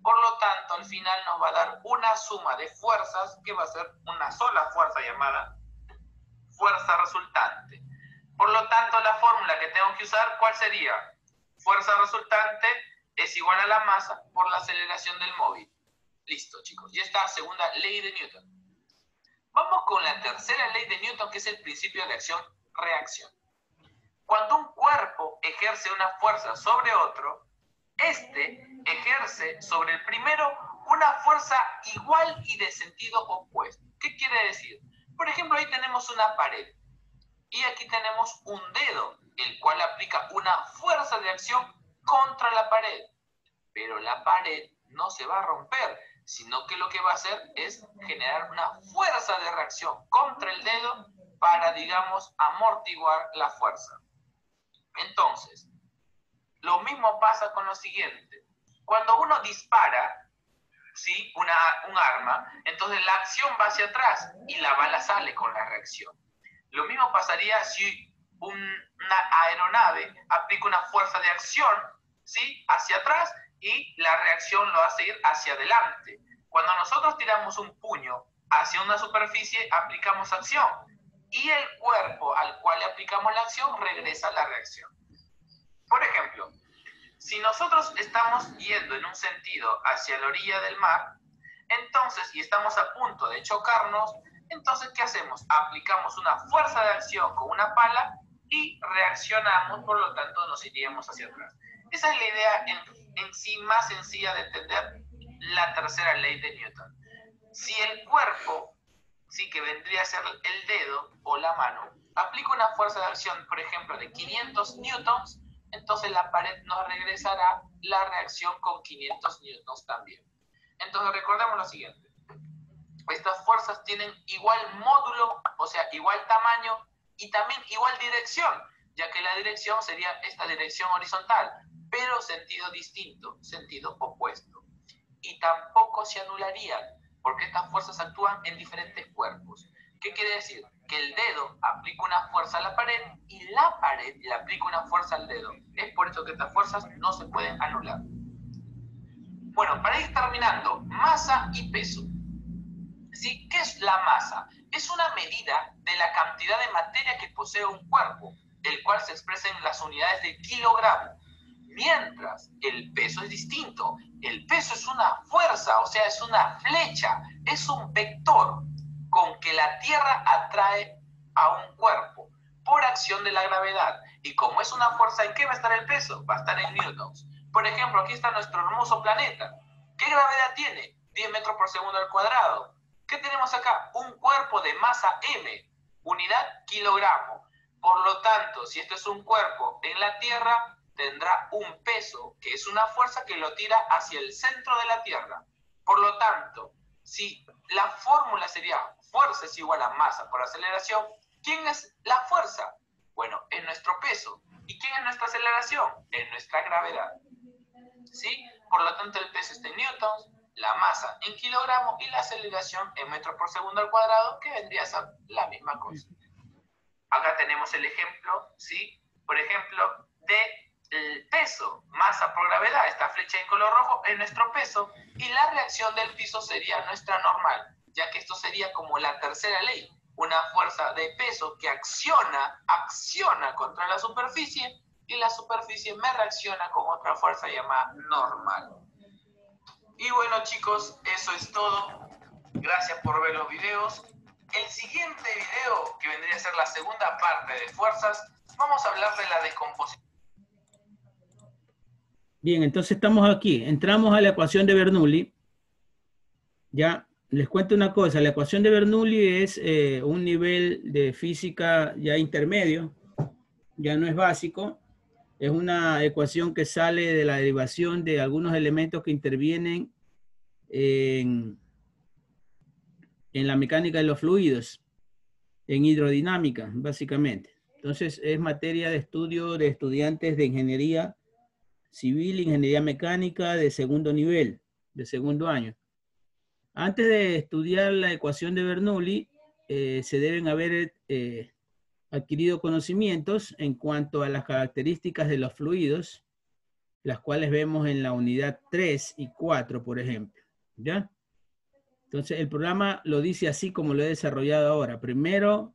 Por lo tanto, al final nos va a dar una suma de fuerzas que va a ser una sola fuerza llamada fuerza resultante. Por lo tanto, la fórmula que tengo que usar, ¿cuál sería? Fuerza resultante es igual a la masa por la aceleración del móvil. Listo, chicos. Ya está, segunda ley de Newton. Vamos con la tercera ley de Newton, que es el principio de acción-reacción. Cuando un cuerpo ejerce una fuerza sobre otro, este ejerce sobre el primero una fuerza igual y de sentido opuesto. ¿Qué quiere decir? Por ejemplo, ahí tenemos una pared y aquí tenemos un dedo, el cual aplica una fuerza de acción contra la pared. Pero la pared no se va a romper, sino que lo que va a hacer es generar una fuerza de reacción contra el dedo para, digamos, amortiguar la fuerza. Entonces, lo mismo pasa con lo siguiente. Cuando uno dispara, ¿sí? un arma, entonces la acción va hacia atrás y la bala sale con la reacción. Lo mismo pasaría si una aeronave aplica una fuerza de acción, ¿sí? hacia atrás y la reacción lo hace ir hacia adelante. Cuando nosotros tiramos un puño hacia una superficie, aplicamos acción y el cuerpo al cual le aplicamos la acción regresa la reacción. Por ejemplo, si nosotros estamos yendo en un sentido hacia la orilla del mar, entonces, y estamos a punto de chocarnos, entonces, ¿qué hacemos? Aplicamos una fuerza de acción con una pala y reaccionamos, por lo tanto, nos iríamos hacia atrás. Esa es la idea en sí más sencilla de entender la tercera ley de Newton. Si el cuerpo, sí que vendría a ser el dedo o la mano, aplica una fuerza de acción, por ejemplo, de 500 newtons, entonces la pared nos regresará la reacción con 500 newtons también. Entonces recordemos lo siguiente. Estas fuerzas tienen igual módulo, o sea, igual tamaño y también igual dirección, ya que la dirección sería esta dirección horizontal, pero sentido distinto, sentido opuesto. Y tampoco se anularían, porque estas fuerzas actúan en diferentes cuerpos. ¿Qué quiere decir? Que el dedo aplica una fuerza a la pared y la pared le aplica una fuerza al dedo. Es por eso que estas fuerzas no se pueden anular. Bueno, para ir terminando, masa y peso. ¿Sí? ¿Qué es la masa? Es una medida de la cantidad de materia que posee un cuerpo, el cual se expresa en las unidades de kilogramo. Mientras el peso es distinto. El peso es una fuerza, o sea, es una flecha, es un vector con que la Tierra atrae a un cuerpo por acción de la gravedad. Y como es una fuerza, ¿en qué va a estar el peso? Va a estar en newtons. Por ejemplo, aquí está nuestro hermoso planeta. ¿Qué gravedad tiene? 10 metros por segundo al cuadrado. ¿Qué tenemos acá? Un cuerpo de masa m, unidad kilogramo. Por lo tanto, si esto es un cuerpo en la Tierra, tendrá un peso, que es una fuerza que lo tira hacia el centro de la Tierra. Por lo tanto, si la fórmula sería fuerza es igual a masa por aceleración, ¿quién es la fuerza? Bueno, es nuestro peso. ¿Y quién es nuestra aceleración? Es nuestra gravedad. ¿Sí? Por lo tanto, el peso está en newtons, la masa en kilogramos y la aceleración en metros por segundo al cuadrado, que vendría a ser la misma cosa. Acá tenemos el ejemplo, ¿sí? Por ejemplo, del peso, masa por gravedad, esta flecha en color rojo es nuestro peso, y la reacción del piso sería nuestra normal, ya que esto sería como la tercera ley, una fuerza de peso que acciona contra la superficie, y la superficie me reacciona con otra fuerza llamada normal. Y bueno, chicos, eso es todo. Gracias por ver los videos. El siguiente video, que vendría a ser la segunda parte de fuerzas, vamos a hablar de la descomposición. Bien, entonces estamos aquí. Entramos a la ecuación de Bernoulli. Ya, les cuento una cosa. La ecuación de Bernoulli es un nivel de física ya intermedio. Ya no es básico. Es una ecuación que sale de la derivación de algunos elementos que intervienen en la mecánica de los fluidos, en hidrodinámica, básicamente. Entonces, es materia de estudio de estudiantes de ingeniería civil, ingeniería mecánica de segundo nivel, de segundo año. Antes de estudiar la ecuación de Bernoulli, se deben haber adquirido conocimientos en cuanto a las características de los fluidos, las cuales vemos en la unidad 3 y 4, por ejemplo. ¿Ya? Entonces, el programa lo dice así como lo he desarrollado ahora. Primero,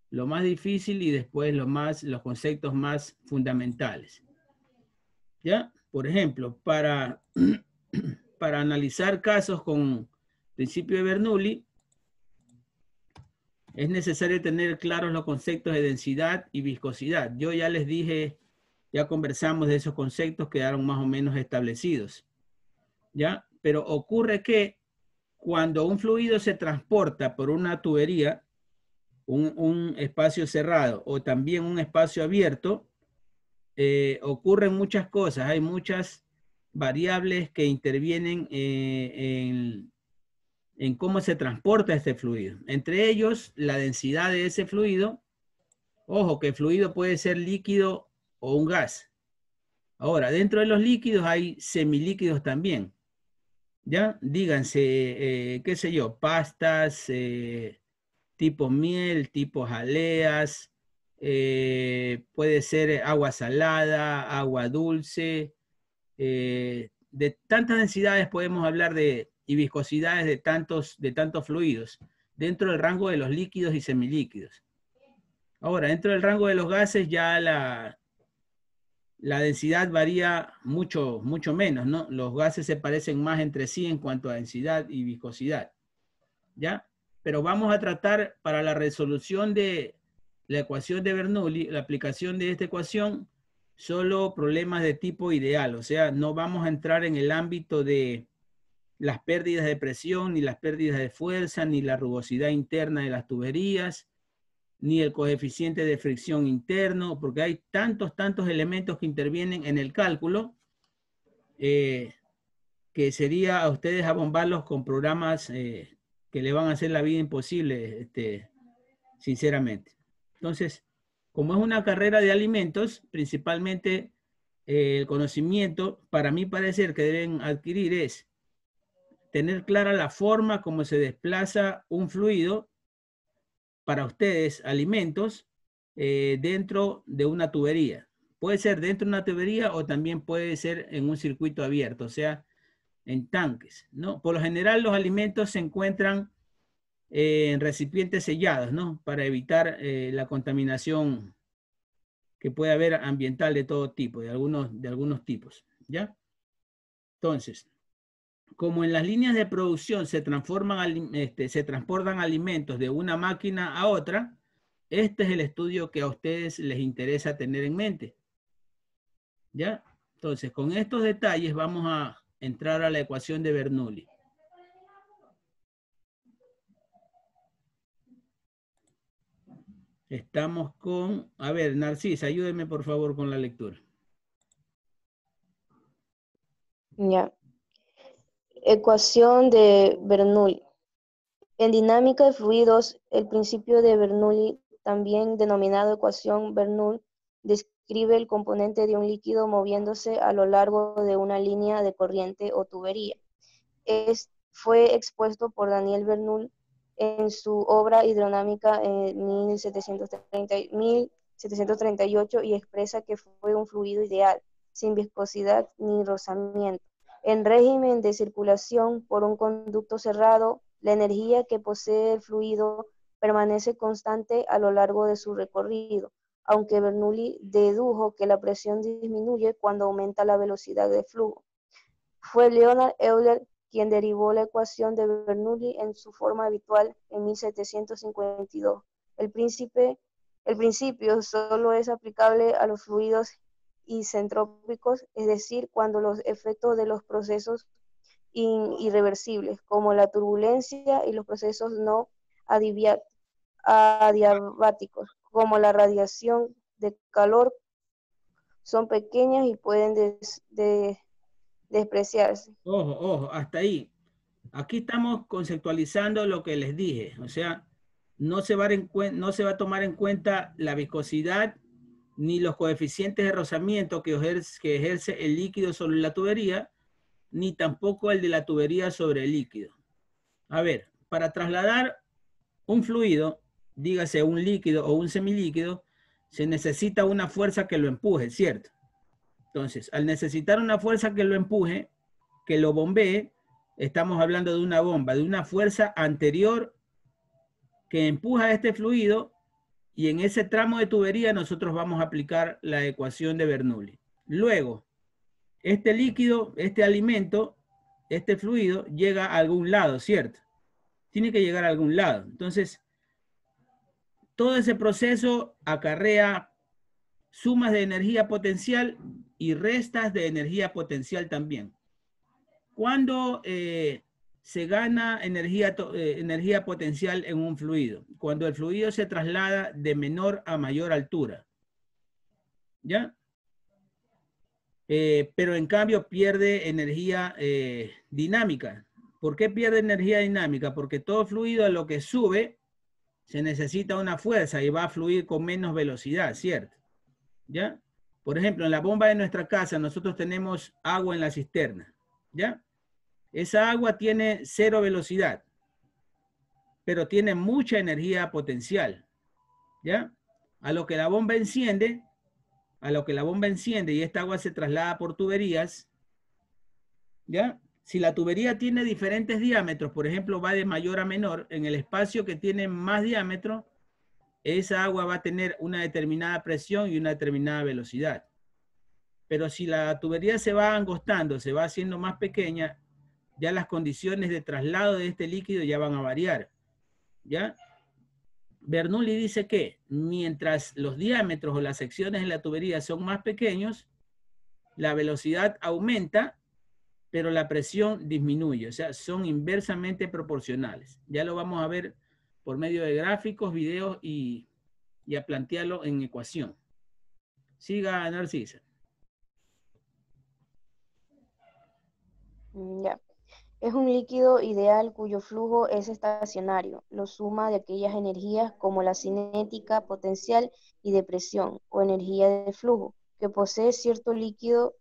lo más difícil y después los conceptos más fundamentales. ¿Ya? Por ejemplo, para analizar casos con principio de Bernoulli, es necesario tener claros los conceptos de densidad y viscosidad. Yo ya les dije, ya conversamos de esos conceptos, quedaron más o menos establecidos. ¿Ya? Pero ocurre que cuando un fluido se transporta por una tubería, un espacio cerrado o también un espacio abierto, ocurren muchas cosas. Hay muchas variables que intervienen en cómo se transporta este fluido. Entre ellos, la densidad de ese fluido. Ojo, que el fluido puede ser líquido o un gas. Ahora, dentro de los líquidos hay semilíquidos también. ¿Ya? Díganse, qué sé yo, pastas, tipo miel, tipo jaleas, puede ser agua salada, agua dulce, de tantas densidades podemos hablar y viscosidades de tantos fluidos, dentro del rango de los líquidos y semilíquidos. Ahora, dentro del rango de los gases ya la densidad varía mucho menos, ¿no? Los gases se parecen más entre sí en cuanto a densidad y viscosidad, ¿ya? Pero vamos a tratar para la resolución de la ecuación de Bernoulli, la aplicación de esta ecuación, solo problemas de tipo ideal, o sea, no vamos a entrar en el ámbito de las pérdidas de presión, ni las pérdidas de fuerza, ni la rugosidad interna de las tuberías, ni el coeficiente de fricción interno, porque hay tantos elementos que intervienen en el cálculo, que sería a ustedes abombarlos con programas que le van a hacer la vida imposible, sinceramente. Entonces, como es una carrera de alimentos, principalmente el conocimiento, para mí parecer que deben adquirir es tener clara la forma como se desplaza un fluido para ustedes, alimentos, dentro de una tubería. Puede ser dentro de una tubería o también puede ser en un circuito abierto, o sea, en tanques, ¿no? Por lo general los alimentos se encuentran en recipientes sellados, ¿no? Para evitar la contaminación que puede haber ambiental de todo tipo, de algunos tipos, ¿ya? Entonces, como en las líneas de producción se transportan alimentos de una máquina a otra, este es el estudio que a ustedes les interesa tener en mente, ¿ya? Entonces, con estos detalles vamos a entrar a la ecuación de Bernoulli. Estamos con, a ver, Narcisa, ayúdeme por favor con la lectura. Ya. Ecuación de Bernoulli. En dinámica de fluidos, el principio de Bernoulli, también denominado ecuación Bernoulli, describe el componente de un líquido moviéndose a lo largo de una línea de corriente o tubería. Fue expuesto por Daniel Bernoulli en su obra hidrodinámica en 1738 y expresa que fue un fluido ideal, sin viscosidad ni rozamiento. En régimen de circulación por un conducto cerrado, la energía que posee el fluido permanece constante a lo largo de su recorrido, aunque Bernoulli dedujo que la presión disminuye cuando aumenta la velocidad de flujo. Fue Leonard Euler quien derivó la ecuación de Bernoulli en su forma habitual en 1752. El principio solo es aplicable a los fluidos isentrópicos, es decir, cuando los efectos de los procesos irreversibles, como la turbulencia, y los procesos no adiabáticos, como la radiación de calor, son pequeñas y pueden despreciarse. Ojo, hasta ahí. Aquí estamos conceptualizando lo que les dije, o sea, no se va a tomar en cuenta la viscosidad ni los coeficientes de rozamiento que ejerce el líquido sobre la tubería, ni tampoco el de la tubería sobre el líquido. A ver, para trasladar un fluido, dígase un líquido o un semilíquido, se necesita una fuerza que lo empuje, ¿cierto? Entonces, al necesitar una fuerza que lo empuje, que lo bombee, estamos hablando de una bomba, de una fuerza anterior que empuja este fluido, y en ese tramo de tubería nosotros vamos a aplicar la ecuación de Bernoulli. Luego, este líquido, este alimento, este fluido llega a algún lado, ¿cierto? Tiene que llegar a algún lado. Entonces, todo ese proceso acarrea sumas de energía potencial y restas de energía potencial también. ¿Cuándo se gana energía potencial en un fluido? Cuando el fluido se traslada de menor a mayor altura. ¿Ya? Pero en cambio pierde energía dinámica. ¿Por qué pierde energía dinámica? Porque todo fluido a lo que sube se necesita una fuerza y va a fluir con menos velocidad, ¿cierto? ¿Ya? Por ejemplo, en la bomba de nuestra casa nosotros tenemos agua en la cisterna, ¿ya? Esa agua tiene 0 velocidad, pero tiene mucha energía potencial, ¿ya? A lo que la bomba enciende y esta agua se traslada por tuberías, ¿ya? Si la tubería tiene diferentes diámetros, por ejemplo, va de mayor a menor, en el espacio que tiene más diámetro, esa agua va a tener una determinada presión y una determinada velocidad. Pero si la tubería se va angostando, se va haciendo más pequeña, ya las condiciones de traslado de este líquido ya van a variar, ¿ya? Bernoulli dice que mientras los diámetros o las secciones en la tubería son más pequeños, la velocidad aumenta, pero la presión disminuye. O sea, son inversamente proporcionales. Ya lo vamos a ver por medio de gráficos, videos y a plantearlo en ecuación. Siga, Narcisa. Ya. Es un líquido ideal cuyo flujo es estacionario, lo suma de aquellas energías como la cinética, potencial y de presión, o energía de flujo, que posee cierto líquido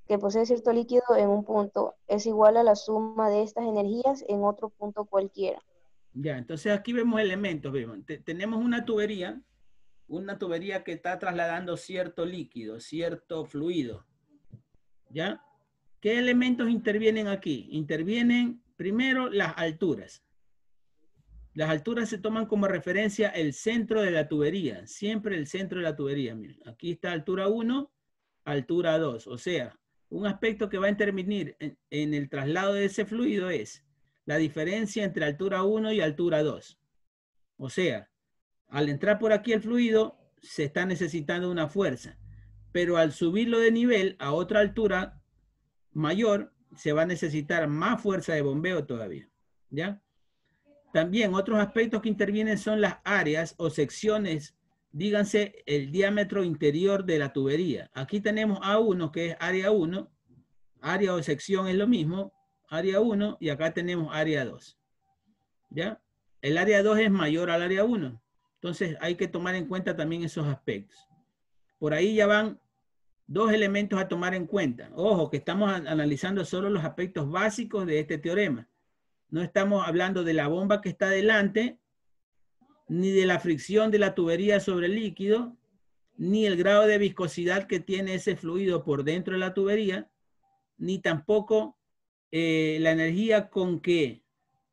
en un punto, es igual a la suma de estas energías en otro punto cualquiera. Ya, entonces aquí vemos elementos. Tenemos una tubería que está trasladando cierto líquido, cierto fluido, ¿ya? ¿Qué elementos intervienen aquí? Intervienen primero las alturas. Las alturas se toman como referencia el centro de la tubería, siempre el centro de la tubería. Miren, aquí está altura 1, altura 2. O sea, un aspecto que va a intervenir en el traslado de ese fluido es la diferencia entre altura 1 y altura 2. O sea, al entrar por aquí el fluido, se está necesitando una fuerza. Pero al subirlo de nivel a otra altura mayor, se va a necesitar más fuerza de bombeo todavía, ¿ya? También otros aspectos que intervienen son las áreas o secciones, díganse el diámetro interior de la tubería. Aquí tenemos A1, que es área 1, área o sección es lo mismo, área 1, y acá tenemos área 2, ¿ya? El área 2 es mayor al área 1, entonces hay que tomar en cuenta también esos aspectos. Por ahí ya van 2 elementos a tomar en cuenta. Ojo, que estamos analizando solo los aspectos básicos de este teorema. No estamos hablando de la bomba que está delante, ni de la fricción de la tubería sobre el líquido, ni el grado de viscosidad que tiene ese fluido por dentro de la tubería, ni tampoco la energía con que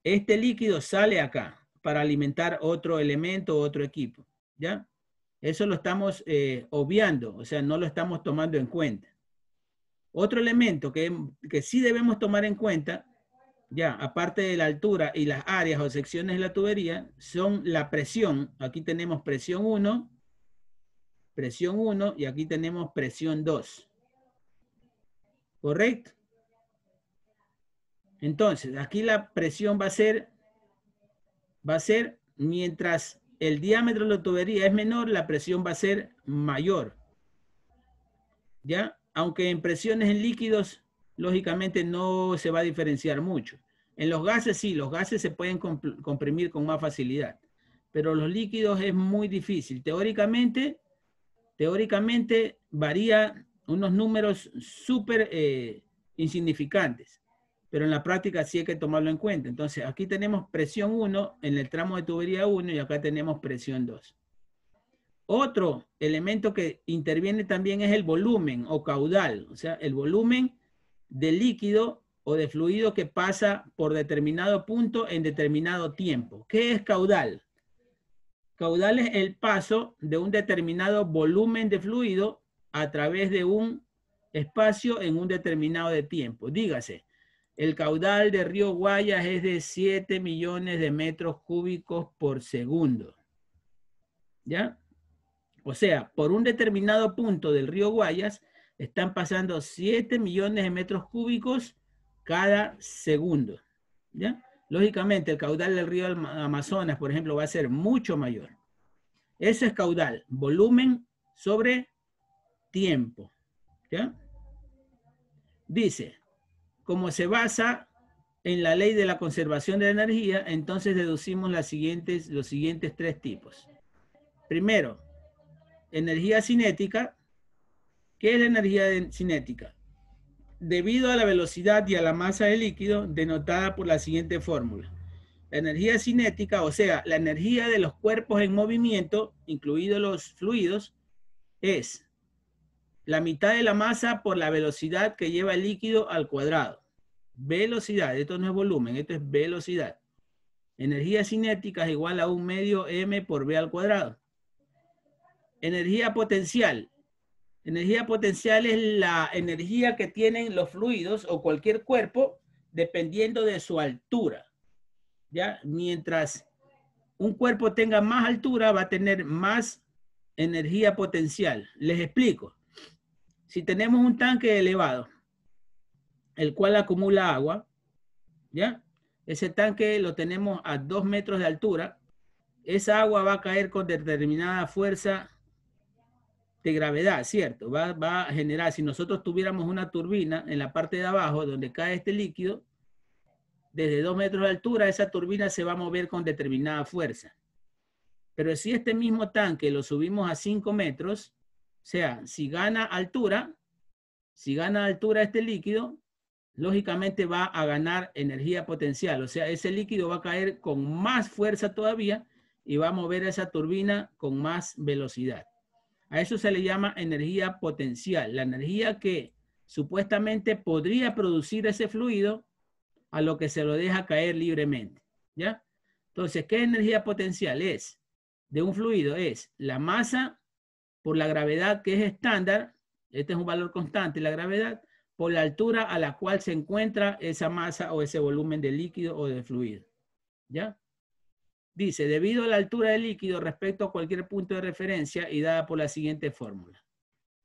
este líquido sale acá para alimentar otro elemento o otro equipo, ¿ya? Eso lo estamos obviando, o sea, no lo estamos tomando en cuenta. Otro elemento que sí debemos tomar en cuenta, ya, aparte de la altura y las áreas o secciones de la tubería, son la presión. Aquí tenemos presión 1, y aquí tenemos presión 2. ¿Correcto? Entonces, aquí la presión va a ser mientras el diámetro de la tubería es menor, la presión va a ser mayor. ¿Ya? Aunque en presiones en líquidos, lógicamente no se va a diferenciar mucho. En los gases sí, los gases se pueden comprimir con más facilidad. Pero los líquidos es muy difícil. Teóricamente varía unos números súper insignificantes. Pero en la práctica sí hay que tomarlo en cuenta. Entonces, aquí tenemos presión 1 en el tramo de tubería 1 y acá tenemos presión 2. Otro elemento que interviene también es el volumen o caudal. O sea, el volumen de líquido o de fluido que pasa por determinado punto en determinado tiempo. ¿Qué es caudal? Caudal es el paso de un determinado volumen de fluido a través de un espacio en un determinado de tiempo. Dígase, el caudal del río Guayas es de 7 millones de metros cúbicos por segundo. ¿Ya? O sea, por un determinado punto del río Guayas están pasando 7 millones de metros cúbicos cada segundo. ¿Ya? Lógicamente, el caudal del río Amazonas, por ejemplo, va a ser mucho mayor. Eso es caudal, volumen sobre tiempo. ¿Ya? Dice, como se basa en la ley de la conservación de la energía, entonces deducimos los siguientes 3 tipos. Primero, energía cinética. ¿Qué es la energía cinética? debido a la velocidad y a la masa del líquido, denotada por la siguiente fórmula. La energía cinética, o sea, la energía de los cuerpos en movimiento, incluidos los fluidos, es la mitad de la masa por la velocidad que lleva el líquido al cuadrado. Velocidad, esto no es volumen, esto es velocidad. Energía cinética es igual a 1/2 m por v al cuadrado. Energía potencial. Energía potencial es la energía que tienen los fluidos o cualquier cuerpo dependiendo de su altura. ¿Ya? Mientras un cuerpo tenga más altura, va a tener más energía potencial. Les explico. Si tenemos un tanque elevado, el cual acumula agua, ¿ya? Ese tanque lo tenemos a 2 metros de altura. Esa agua va a caer con determinada fuerza de gravedad, ¿cierto? Va a generar, si nosotros tuviéramos una turbina en la parte de abajo donde cae este líquido, desde 2 metros de altura, esa turbina se va a mover con determinada fuerza. Pero si este mismo tanque lo subimos a 5 metros, o sea, si gana altura este líquido, lógicamente va a ganar energía potencial. O sea, ese líquido va a caer con más fuerza todavía y va a mover esa turbina con más velocidad. A eso se le llama energía potencial, la energía que supuestamente podría producir ese fluido a lo que se lo deja caer libremente, ¿ya? Entonces, ¿qué energía potencial es? De un fluido es la masa por la gravedad, que es estándar, este es un valor constante, la gravedad, por la altura a la cual se encuentra esa masa o ese volumen de líquido o de fluido, ¿ya? Dice, debido a la altura del líquido respecto a cualquier punto de referencia y dada por la siguiente fórmula.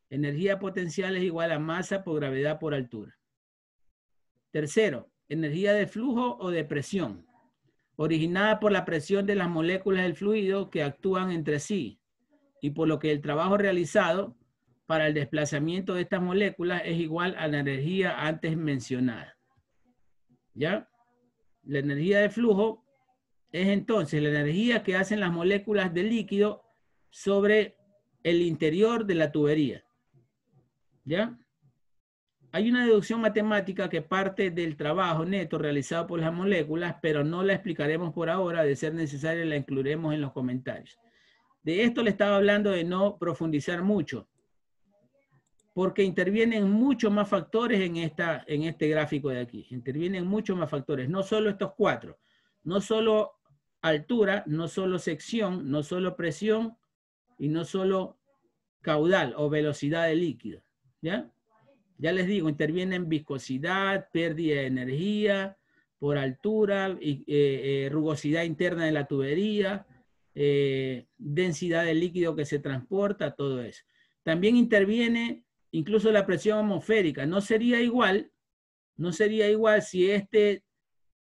Energía potencial es igual a masa por gravedad por altura. Tercero, energía de flujo o de presión, originada por la presión de las moléculas del fluido que actúan entre sí y por lo que el trabajo realizado para el desplazamiento de estas moléculas es igual a la energía antes mencionada. ¿Ya? La energía de flujo es entonces la energía que hacen las moléculas de líquido sobre el interior de la tubería. ¿Ya? Hay una deducción matemática que parte del trabajo neto realizado por las moléculas, pero no la explicaremos por ahora. De ser necesaria, la incluiremos en los comentarios. De esto le estaba hablando de no profundizar mucho, porque intervienen muchos más factores en este gráfico de aquí. Intervienen muchos más factores, no solo estos 4. No solo altura, no solo sección, no solo presión y no solo caudal o velocidad del líquido. ¿Ya? Ya les digo, intervienen viscosidad, pérdida de energía por altura, rugosidad interna de la tubería, densidad del líquido que se transporta, todo eso. También interviene incluso la presión atmosférica. No sería igual si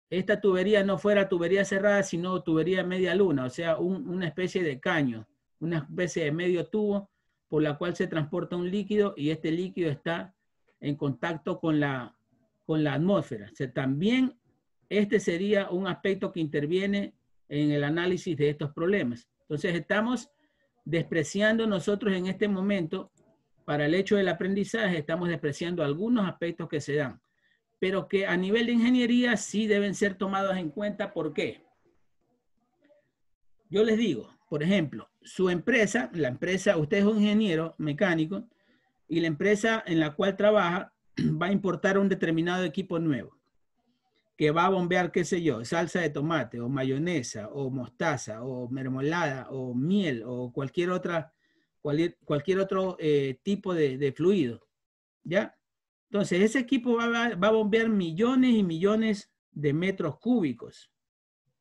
esta tubería no fuera tubería cerrada, sino tubería media luna, o sea, una especie de caño, una especie de medio tubo por la cual se transporta un líquido y este líquido está en contacto con la atmósfera. O sea, también este sería un aspecto que interviene en el análisis de estos problemas. Entonces estamos despreciando nosotros en este momento, para el hecho del aprendizaje, estamos despreciando algunos aspectos que se dan, pero que a nivel de ingeniería sí deben ser tomados en cuenta. ¿Por qué? Yo les digo, por ejemplo, su empresa, usted es un ingeniero mecánico, y la empresa en la cual trabaja va a importar un determinado equipo nuevo que va a bombear, qué sé yo, salsa de tomate o mayonesa o mostaza o mermelada o miel o cualquier otro tipo de fluido, ¿ya? Entonces ese equipo va a bombear millones y millones de metros cúbicos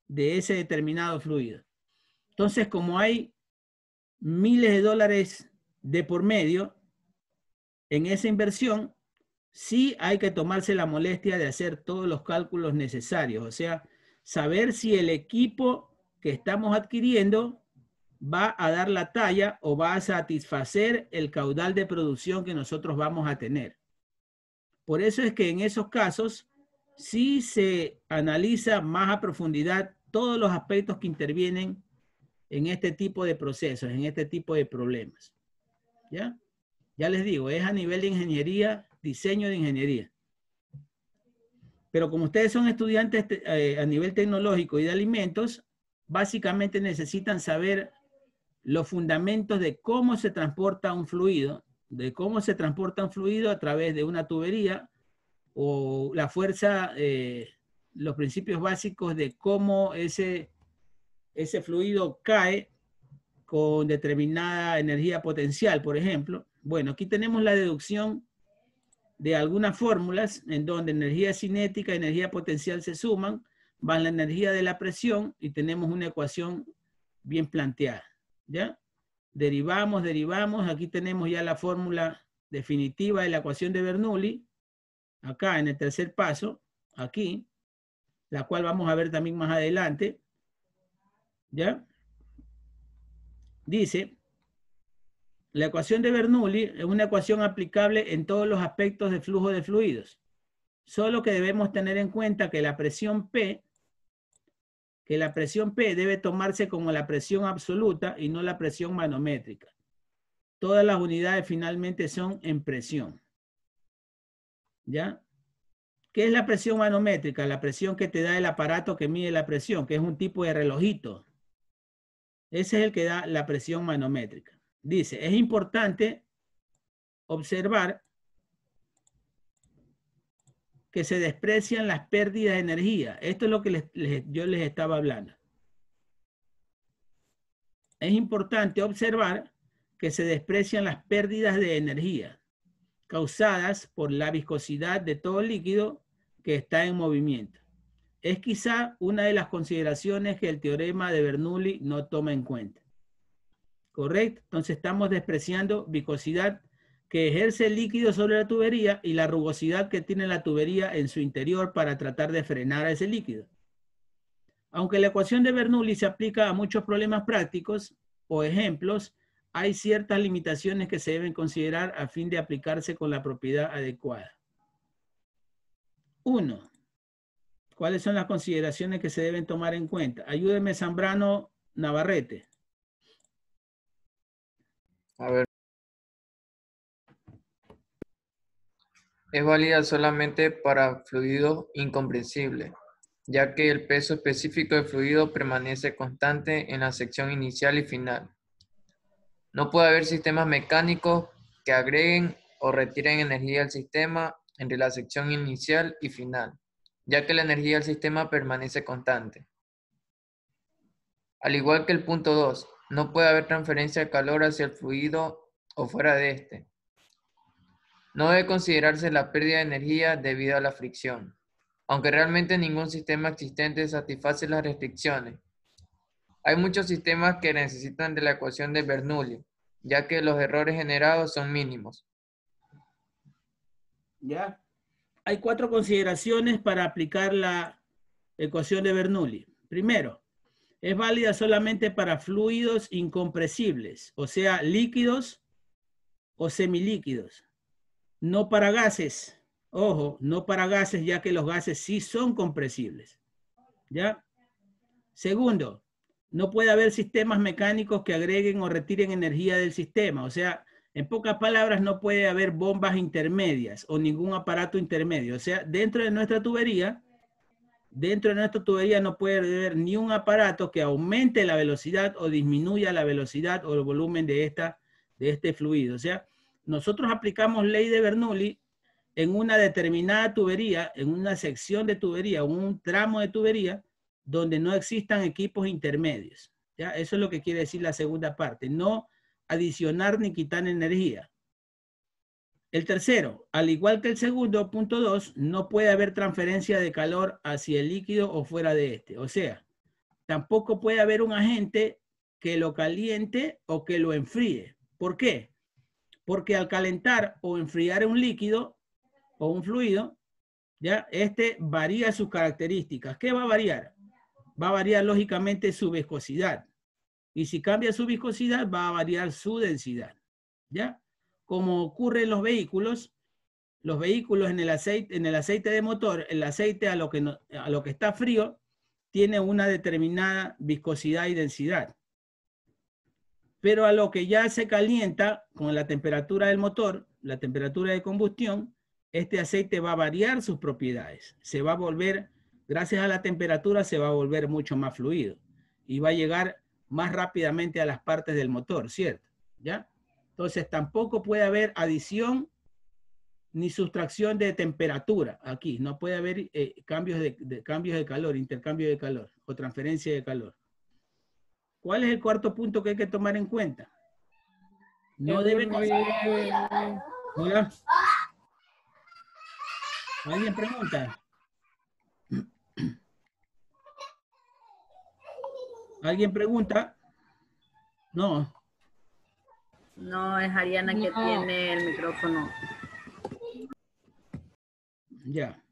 de ese determinado fluido. Entonces, como hay miles de dólares de por medio en esa inversión, sí hay que tomarse la molestia de hacer todos los cálculos necesarios. O sea, saber si el equipo que estamos adquiriendo va a dar la talla o va a satisfacer el caudal de producción que nosotros vamos a tener. Por eso es que en esos casos sí se analiza más a profundidad todos los aspectos que intervienen en este tipo de procesos, en este tipo de problemas. ¿Ya? Ya les digo, es a nivel de ingeniería, diseño de ingeniería. Pero como ustedes son estudiantes a nivel tecnológico y de alimentos, básicamente necesitan saber los fundamentos de cómo se transporta un fluido, a través de una tubería, o la fuerza, los principios básicos de cómo ese fluido cae con determinada energía potencial, por ejemplo. Bueno, aquí tenemos la deducción de algunas fórmulas en donde energía cinética y energía potencial se suman, van la energía de la presión y tenemos una ecuación bien planteada, ¿ya? Derivamos, aquí tenemos ya la fórmula definitiva de la ecuación de Bernoulli, acá en el tercer paso, aquí, la cual vamos a ver también más adelante, ¿ya? Dice, la ecuación de Bernoulli es una ecuación aplicable en todos los aspectos de flujo de fluidos, solo que debemos tener en cuenta que la presión P debe tomarse como la presión absoluta y no la presión manométrica. Todas las unidades finalmente son en presión. ¿Ya? ¿Qué es la presión manométrica? La presión que te da el aparato que mide la presión, que es un tipo de relojito. Ese es el que da la presión manométrica. Dice, es importante observar que se desprecian las pérdidas de energía. Esto es lo que yo les estaba hablando. Es importante observar que se desprecian las pérdidas de energía causadas por la viscosidad de todo líquido que está en movimiento. Es quizá una de las consideraciones que el teorema de Bernoulli no toma en cuenta. ¿Correcto? Entonces estamos despreciando viscosidad que ejerce el líquido sobre la tubería y la rugosidad que tiene la tubería en su interior para tratar de frenar a ese líquido. Aunque la ecuación de Bernoulli se aplica a muchos problemas prácticos o ejemplos, hay ciertas limitaciones que se deben considerar a fin de aplicarse con la propiedad adecuada. 1. ¿Cuáles son las consideraciones que se deben tomar en cuenta? Ayúdeme, Zambrano Navarrete. A ver. Es válida solamente para fluidos incomprensibles, ya que el peso específico del fluido permanece constante en la sección inicial y final. No puede haber sistemas mecánicos que agreguen o retiren energía al sistema entre la sección inicial y final, ya que la energía del sistema permanece constante. Al igual que el punto 2, no puede haber transferencia de calor hacia el fluido o fuera de este. No debe considerarse la pérdida de energía debido a la fricción, aunque realmente ningún sistema existente satisface las restricciones. Hay muchos sistemas que necesitan de la ecuación de Bernoulli, ya que los errores generados son mínimos. ¿Ya? Hay 4 consideraciones para aplicar la ecuación de Bernoulli. Primero, es válida solamente para fluidos incompresibles, o sea, líquidos o semilíquidos. No para gases. Ojo, no para gases, ya que los gases sí son compresibles. ¿Ya? Segundo, no puede haber sistemas mecánicos que agreguen o retiren energía del sistema. O sea, en pocas palabras, no puede haber bombas intermedias o ningún aparato intermedio. O sea, dentro de nuestra tubería no puede haber ni un aparato que aumente la velocidad o disminuya la velocidad o el volumen de este fluido. O sea, nosotros aplicamos ley de Bernoulli en una determinada tubería, en una sección de tubería, un tramo de tubería, donde no existan equipos intermedios. ¿Ya? Eso es lo que quiere decir la segunda parte. No adicionar ni quitar energía. El tercero, al igual que el segundo, punto 2, no puede haber transferencia de calor hacia el líquido o fuera de este. O sea, tampoco puede haber un agente que lo caliente o que lo enfríe. ¿Por qué? Porque al calentar o enfriar un líquido o un fluido, ya este varía sus características. ¿Qué va a variar? Va a variar lógicamente su viscosidad. Y si cambia su viscosidad, va a variar su densidad. ¿Ya? Como ocurre en los vehículos en el aceite de motor, el aceite a lo que está frío tiene una determinada viscosidad y densidad. Pero a lo que ya se calienta con la temperatura del motor, la temperatura de combustión, este aceite va a variar sus propiedades. Se va a volver, gracias a la temperatura, se va a volver mucho más fluido y va a llegar más rápidamente a las partes del motor, ¿cierto? ¿Ya? Entonces tampoco puede haber adición ni sustracción de temperatura aquí. No puede haber cambios de calor, intercambio de calor o transferencia de calor. ¿Cuál es el cuarto punto que hay que tomar en cuenta? No debe... Hola. ¿Alguien pregunta? ¿Alguien pregunta? No. No, es Ariana que tiene el micrófono. Ya.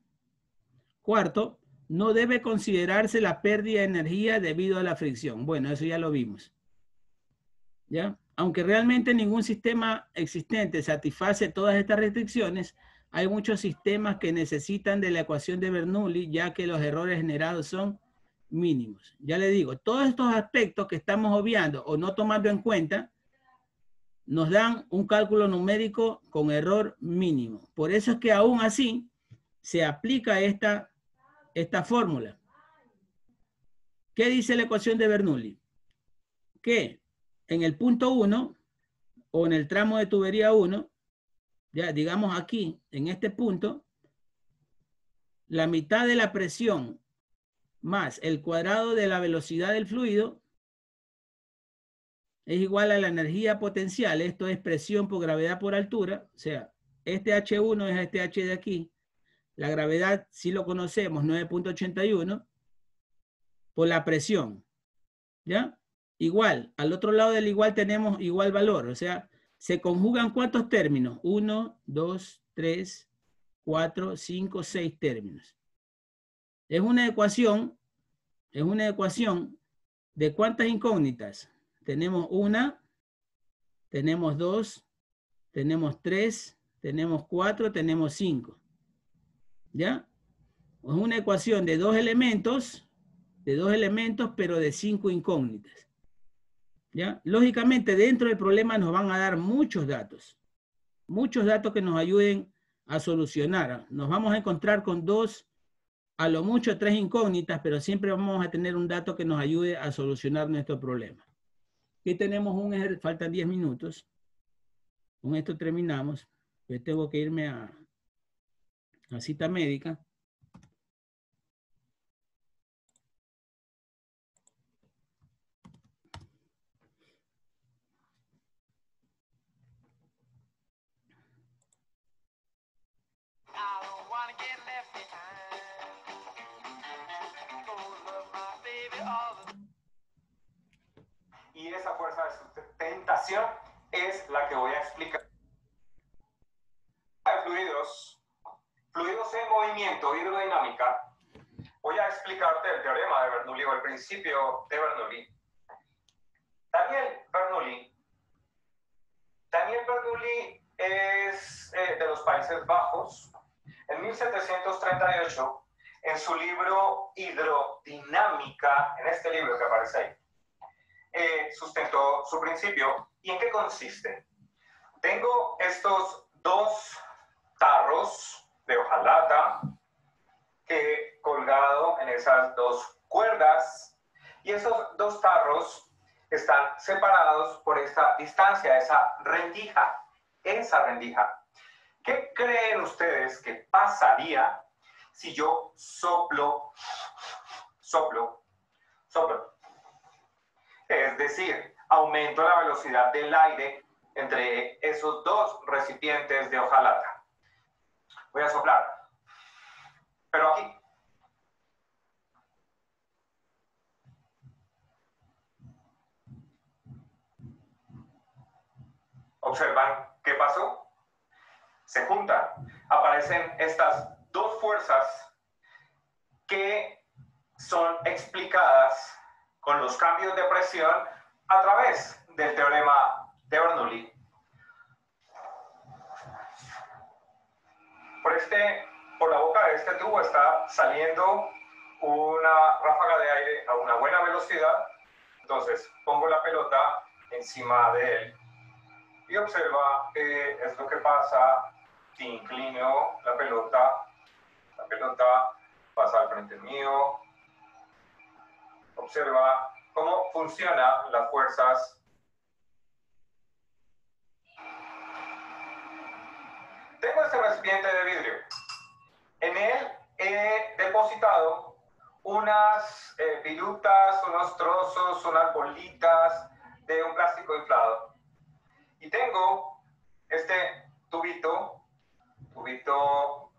Cuarto, no debe considerarse la pérdida de energía debido a la fricción. Bueno, eso ya lo vimos. ¿Ya? Aunque realmente ningún sistema existente satisface todas estas restricciones, hay muchos sistemas que necesitan de la ecuación de Bernoulli, ya que los errores generados son mínimos. Ya le digo, todos estos aspectos que estamos obviando o no tomando en cuenta, nos dan un cálculo numérico con error mínimo. Por eso es que aún así se aplica esta fórmula. ¿Qué dice la ecuación de Bernoulli? Que en el punto 1 o en el tramo de tubería 1, ya digamos aquí, en este punto, la mitad de la presión más el cuadrado de la velocidad del fluido es igual a la energía potencial. Esto es presión por gravedad por altura. O sea, este H1 es este H de aquí. La gravedad, si lo conocemos, 9.81 por la presión. ¿Ya? Igual, al otro lado del igual tenemos igual valor. O sea, se conjugan ¿cuántos términos? 1, 2, 3, 4, 5, 6 términos. Es una ecuación de ¿cuántas incógnitas? Tenemos 1, tenemos 2, tenemos 3, tenemos 4, tenemos 5. ¿Ya? Es una ecuación de dos elementos, pero de 5 incógnitas. ¿Ya? Lógicamente, dentro del problema nos van a dar muchos datos que nos ayuden a solucionar. Nos vamos a encontrar con 2, a lo mucho 3 incógnitas, pero siempre vamos a tener un dato que nos ayude a solucionar nuestro problema. Aquí tenemos un ejercicio, faltan 10 minutos. Con esto terminamos. Yo tengo que irme a cita médica. Y esa fuerza de sustentación es la que voy a explicar. Fluidos en movimiento, hidrodinámica. Voy a explicarte el teorema de Bernoulli o el principio de Bernoulli. Daniel Bernoulli es de los Países Bajos. En 1738, en su libro Hidrodinámica, en este libro que aparece ahí, sustentó su principio. ¿Y en qué consiste? Tengo estos 2 tarros de hojalata colgado en esas 2 cuerdas, y esos 2 tarros están separados por esta distancia, esa rendija. ¿Qué creen ustedes que pasaría si yo soplo? Es decir, aumento la velocidad del aire entre esos 2 recipientes de hojalata. Voy a soplar. Pero aquí. ¿Observan qué pasó? Se juntan. Aparecen estas 2 fuerzas que son explicadas con los cambios de presión a través del teorema de Bernoulli. Por la boca de este tubo está saliendo una ráfaga de aire a una buena velocidad. Entonces pongo la pelota encima de él y observa qué es lo que pasa Si inclino la pelota pasa al frente mío. Observa cómo funcionan las fuerzas. Tengo este recipiente de vidrio. En él he depositado unas virutas, unos trozos, unas bolitas de un plástico inflado. Y tengo este tubito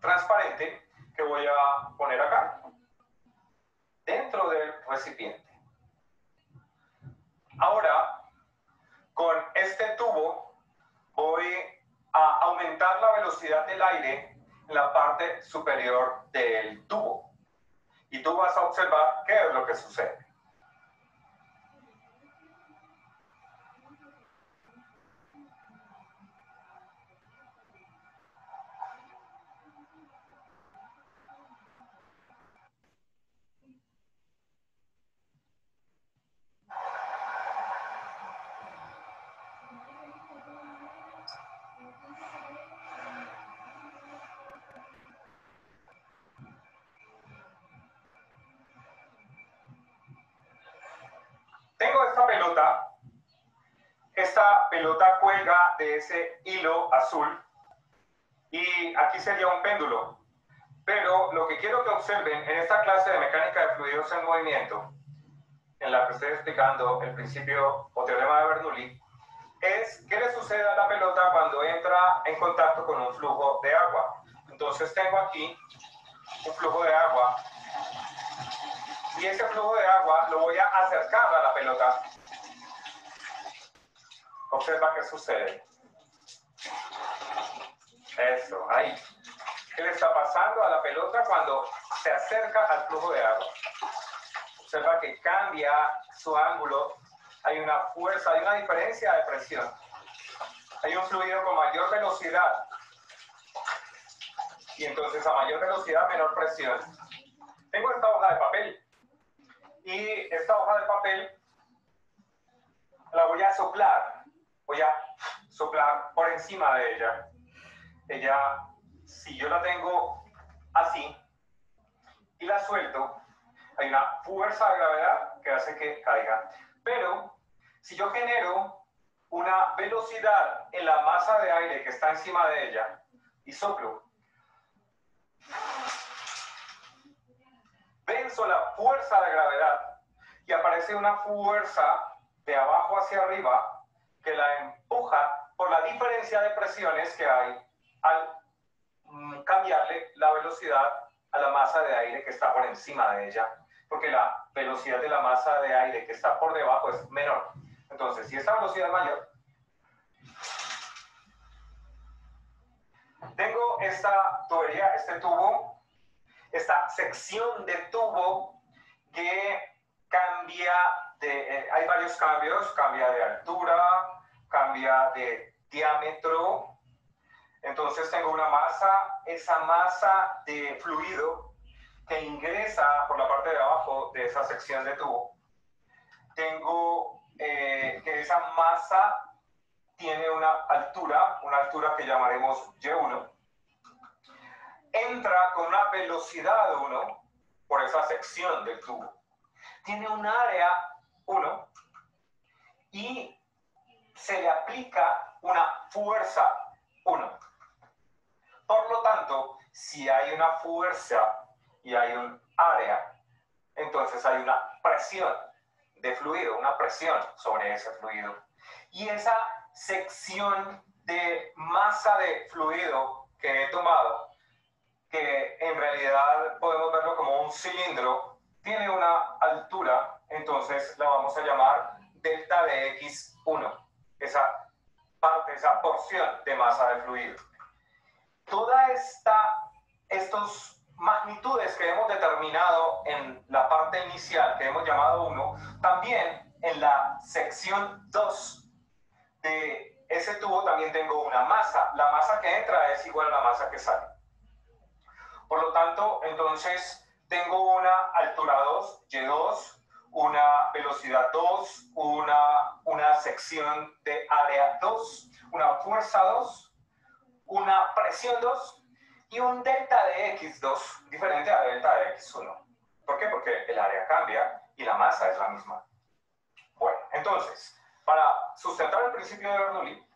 transparente que voy a poner acá, dentro del recipiente. Ahora, con este tubo voy a aumentar la velocidad del aire en la parte superior del tubo. Y tú vas a observar qué es lo que sucede. Tengo esta pelota cuelga de ese hilo azul y aquí sería un péndulo. Pero lo que quiero que observen en esta clase de mecánica de fluidos en movimiento, en la que estoy explicando el principio o teorema de Bernoulli, es qué le sucede a la pelota cuando entra en contacto con un flujo de agua. Entonces tengo aquí un flujo de agua y ese flujo de agua lo voy a acercar a la pelota. Observa qué sucede. Eso, ahí. ¿Qué le está pasando a la pelota cuando se acerca al flujo de agua? Observa que cambia su ángulo. Hay una fuerza, hay una diferencia de presión. Hay un fluido con mayor velocidad. Y entonces a mayor velocidad, menor presión. Tengo esta hoja de papel. Y esta hoja de papel la voy a soplar. Voy a soplar por encima de ella. Ella, si yo la tengo así y la suelto, hay una fuerza de gravedad que hace que caiga. Pero si yo genero una velocidad en la masa de aire que está encima de ella y soplo, venzo la fuerza de gravedad y aparece una fuerza de abajo hacia arriba que la empuja por la diferencia de presiones que hay al cambiarle la velocidad a la masa de aire que está por encima de ella, porque la velocidad de la masa de aire que está por debajo es menor. Entonces, si esta velocidad es mayor, tengo esta tubería, este tubo, esta sección de tubo que cambia de, hay varios cambios, cambia de altura, cambia de diámetro. Entonces tengo una masa, esa masa de fluido que ingresa por la parte de abajo de esa sección de tubo. Tengo que esa masa tiene una altura que llamaremos Y1. Entra con una velocidad 1 por esa sección del tubo. Tiene un área 1 y se le aplica una fuerza 1. Por lo tanto, si hay una fuerza y hay un área, entonces hay una presión de fluido, una presión sobre ese fluido. Y esa sección de masa de fluido que he tomado, que en realidad podemos verlo como un cilindro, tiene una altura, entonces la vamos a llamar delta de X1, esa parte, esa porción de masa de fluido. Todas estas magnitudes que hemos determinado en la parte inicial, que hemos llamado 1, también en la sección 2 de ese tubo también tengo una masa. La masa que entra es igual a la masa que sale. Por lo tanto, entonces tengo una altura 2, Y2, una velocidad 2, una sección de área 2, una fuerza 2, una presión 2 y un delta de X2 diferente a delta de X1. ¿Por qué? Porque el área cambia y la masa es la misma. Bueno, entonces, para sustentar el principio de Bernoulli,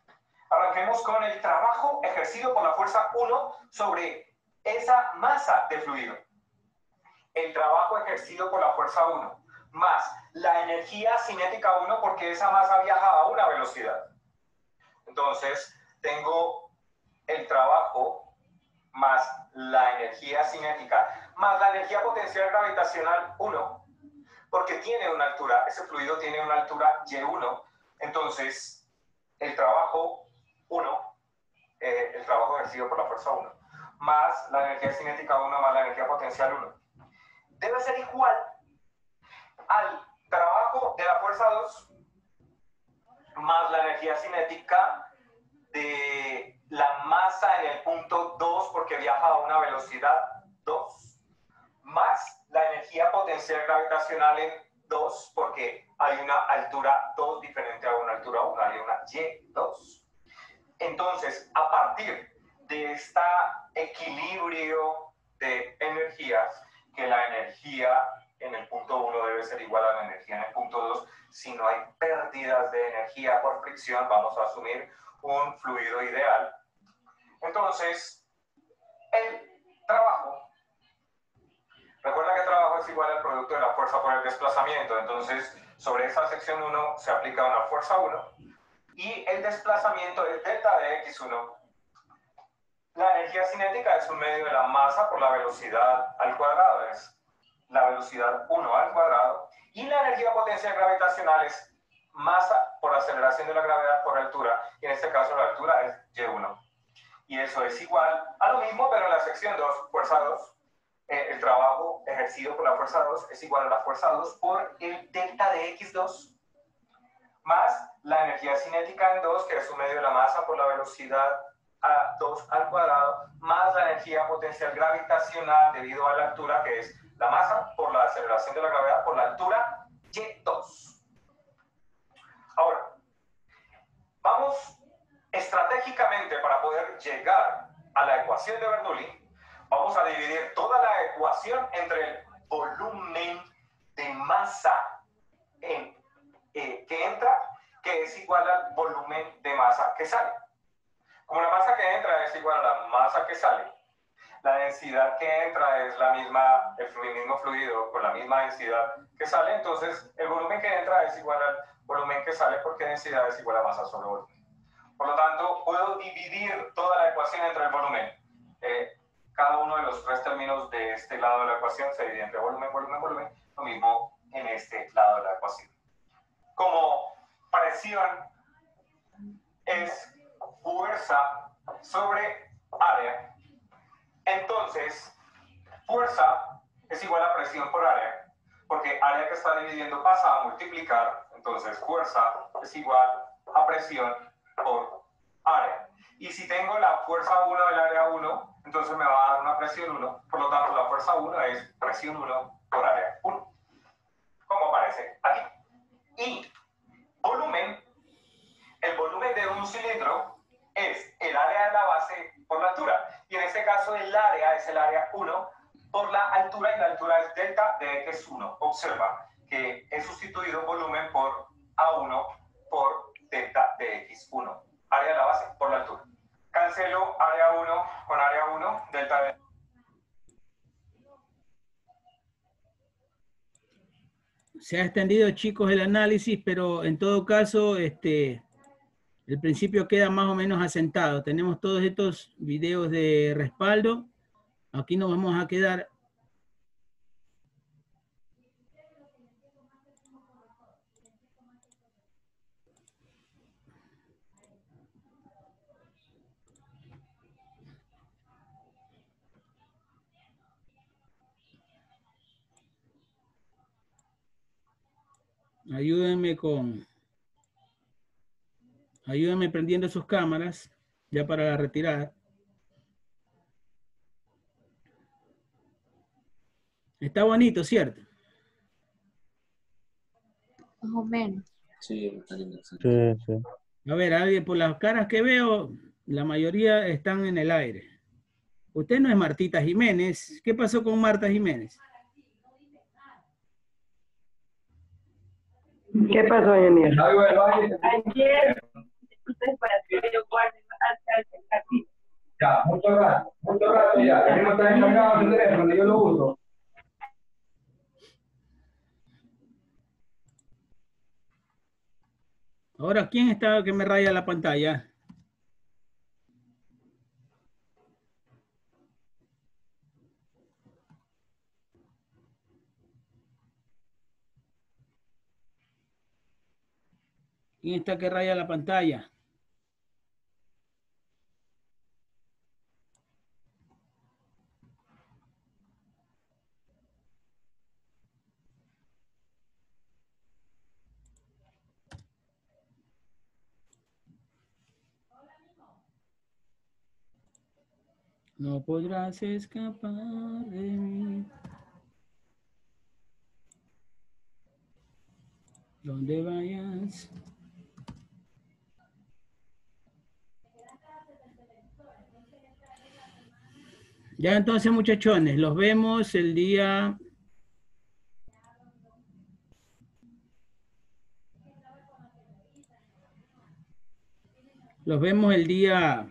arranquemos con el trabajo ejercido por la fuerza 1 sobre esa masa de fluido. El trabajo ejercido por la fuerza 1 más la energía cinética 1 porque esa masa viaja a una velocidad. Entonces, tengo el trabajo más la energía cinética más la energía potencial gravitacional 1 porque tiene una altura, ese fluido tiene una altura Y1. Entonces, el trabajo 1, el trabajo ejercido por la fuerza 1, más la energía cinética 1 más la energía potencial 1, debe ser igual al trabajo de la fuerza 2 más la energía cinética de la masa en el punto 2 porque viaja a una velocidad 2, más la energía potencial gravitacional en 2 porque hay una altura 2 diferente a una altura 1, hay una Y2. Entonces, a partir de este equilibrio de energías, que la energía en el punto 1 debe ser igual a la energía en el punto 2, si no hay pérdidas de energía por fricción, vamos a asumir un fluido ideal. Entonces, el trabajo, recuerda que el trabajo es igual al producto de la fuerza por el desplazamiento, entonces sobre esa sección 1 se aplica una fuerza 1 y el desplazamiento es delta de X1. La energía cinética es un medio de la masa por la velocidad al cuadrado, es la velocidad 1 al cuadrado, y la energía potencial gravitacional es masa por aceleración de la gravedad por altura, y en este caso la altura es Y1. Y eso es igual a lo mismo, pero en la sección 2, fuerza 2, el trabajo ejercido por la fuerza 2 es igual a la fuerza 2 por el delta de X2, más la energía cinética en 2, que es un medio de la masa por la velocidad a 2 al cuadrado, más la energía potencial gravitacional debido a la altura, que es la masa por la aceleración de la gravedad por la altura Y2. Ahora, vamos estratégicamente para poder llegar a la ecuación de Bernoulli, vamos a dividir toda la ecuación entre el volumen de masa que entra, que es igual al volumen de masa que sale. Como la masa que entra es igual a la masa que sale, la densidad que entra es la misma, el mismo fluido con la misma densidad que sale, entonces el volumen que entra es igual al volumen que sale porque densidad es igual a masa sobre volumen. Por lo tanto, puedo dividir toda la ecuación entre el volumen. Cada uno de los tres términos de este lado de la ecuación se divide entre volumen, volumen, volumen, lo mismo en este lado de la ecuación. Como presión es fuerza sobre área, entonces fuerza es igual a presión por área, porque área que está dividiendo pasa a multiplicar, entonces fuerza es igual a presión por área. Y si tengo la fuerza 1 del área 1, entonces me va a dar una presión 1, por lo tanto la fuerza 1 es presión 1 por área 1, como aparece aquí. Y volumen, el volumen de un cilindro es el área de la base por la altura, y en este caso el área es el área 1 por la altura, y la altura es delta de X1. Observa que he sustituido volumen por A1 por delta de X1, área de la base por la altura. Cancelo área 1 con área 1, delta de... Se ha extendido, chicos, el análisis, pero en todo caso, el principio queda más o menos asentado. Tenemos todos estos videos de respaldo. Aquí nos vamos a quedar. Ayúdenme prendiendo sus cámaras, ya para la retirada. Está bonito, ¿cierto? Más o menos. Sí, está lindo. Sí, sí. A ver, alguien por las caras que veo, La mayoría están en el aire. Usted no es Martita Jiménez. ¿Qué pasó con Marta Jiménez? ¿Qué pasó, doña Mía? Ayer, ustedes para que yo guarde el capítulo. Ya, mucho rato ya. El mismo está encargado del teléfono, yo lo uso. Ahora, ¿quién está que me raya la pantalla? ¿Quién está que raya la pantalla? No podrás escapar de mí. Donde vayas. Ya entonces, muchachones, los vemos el día... Los vemos el día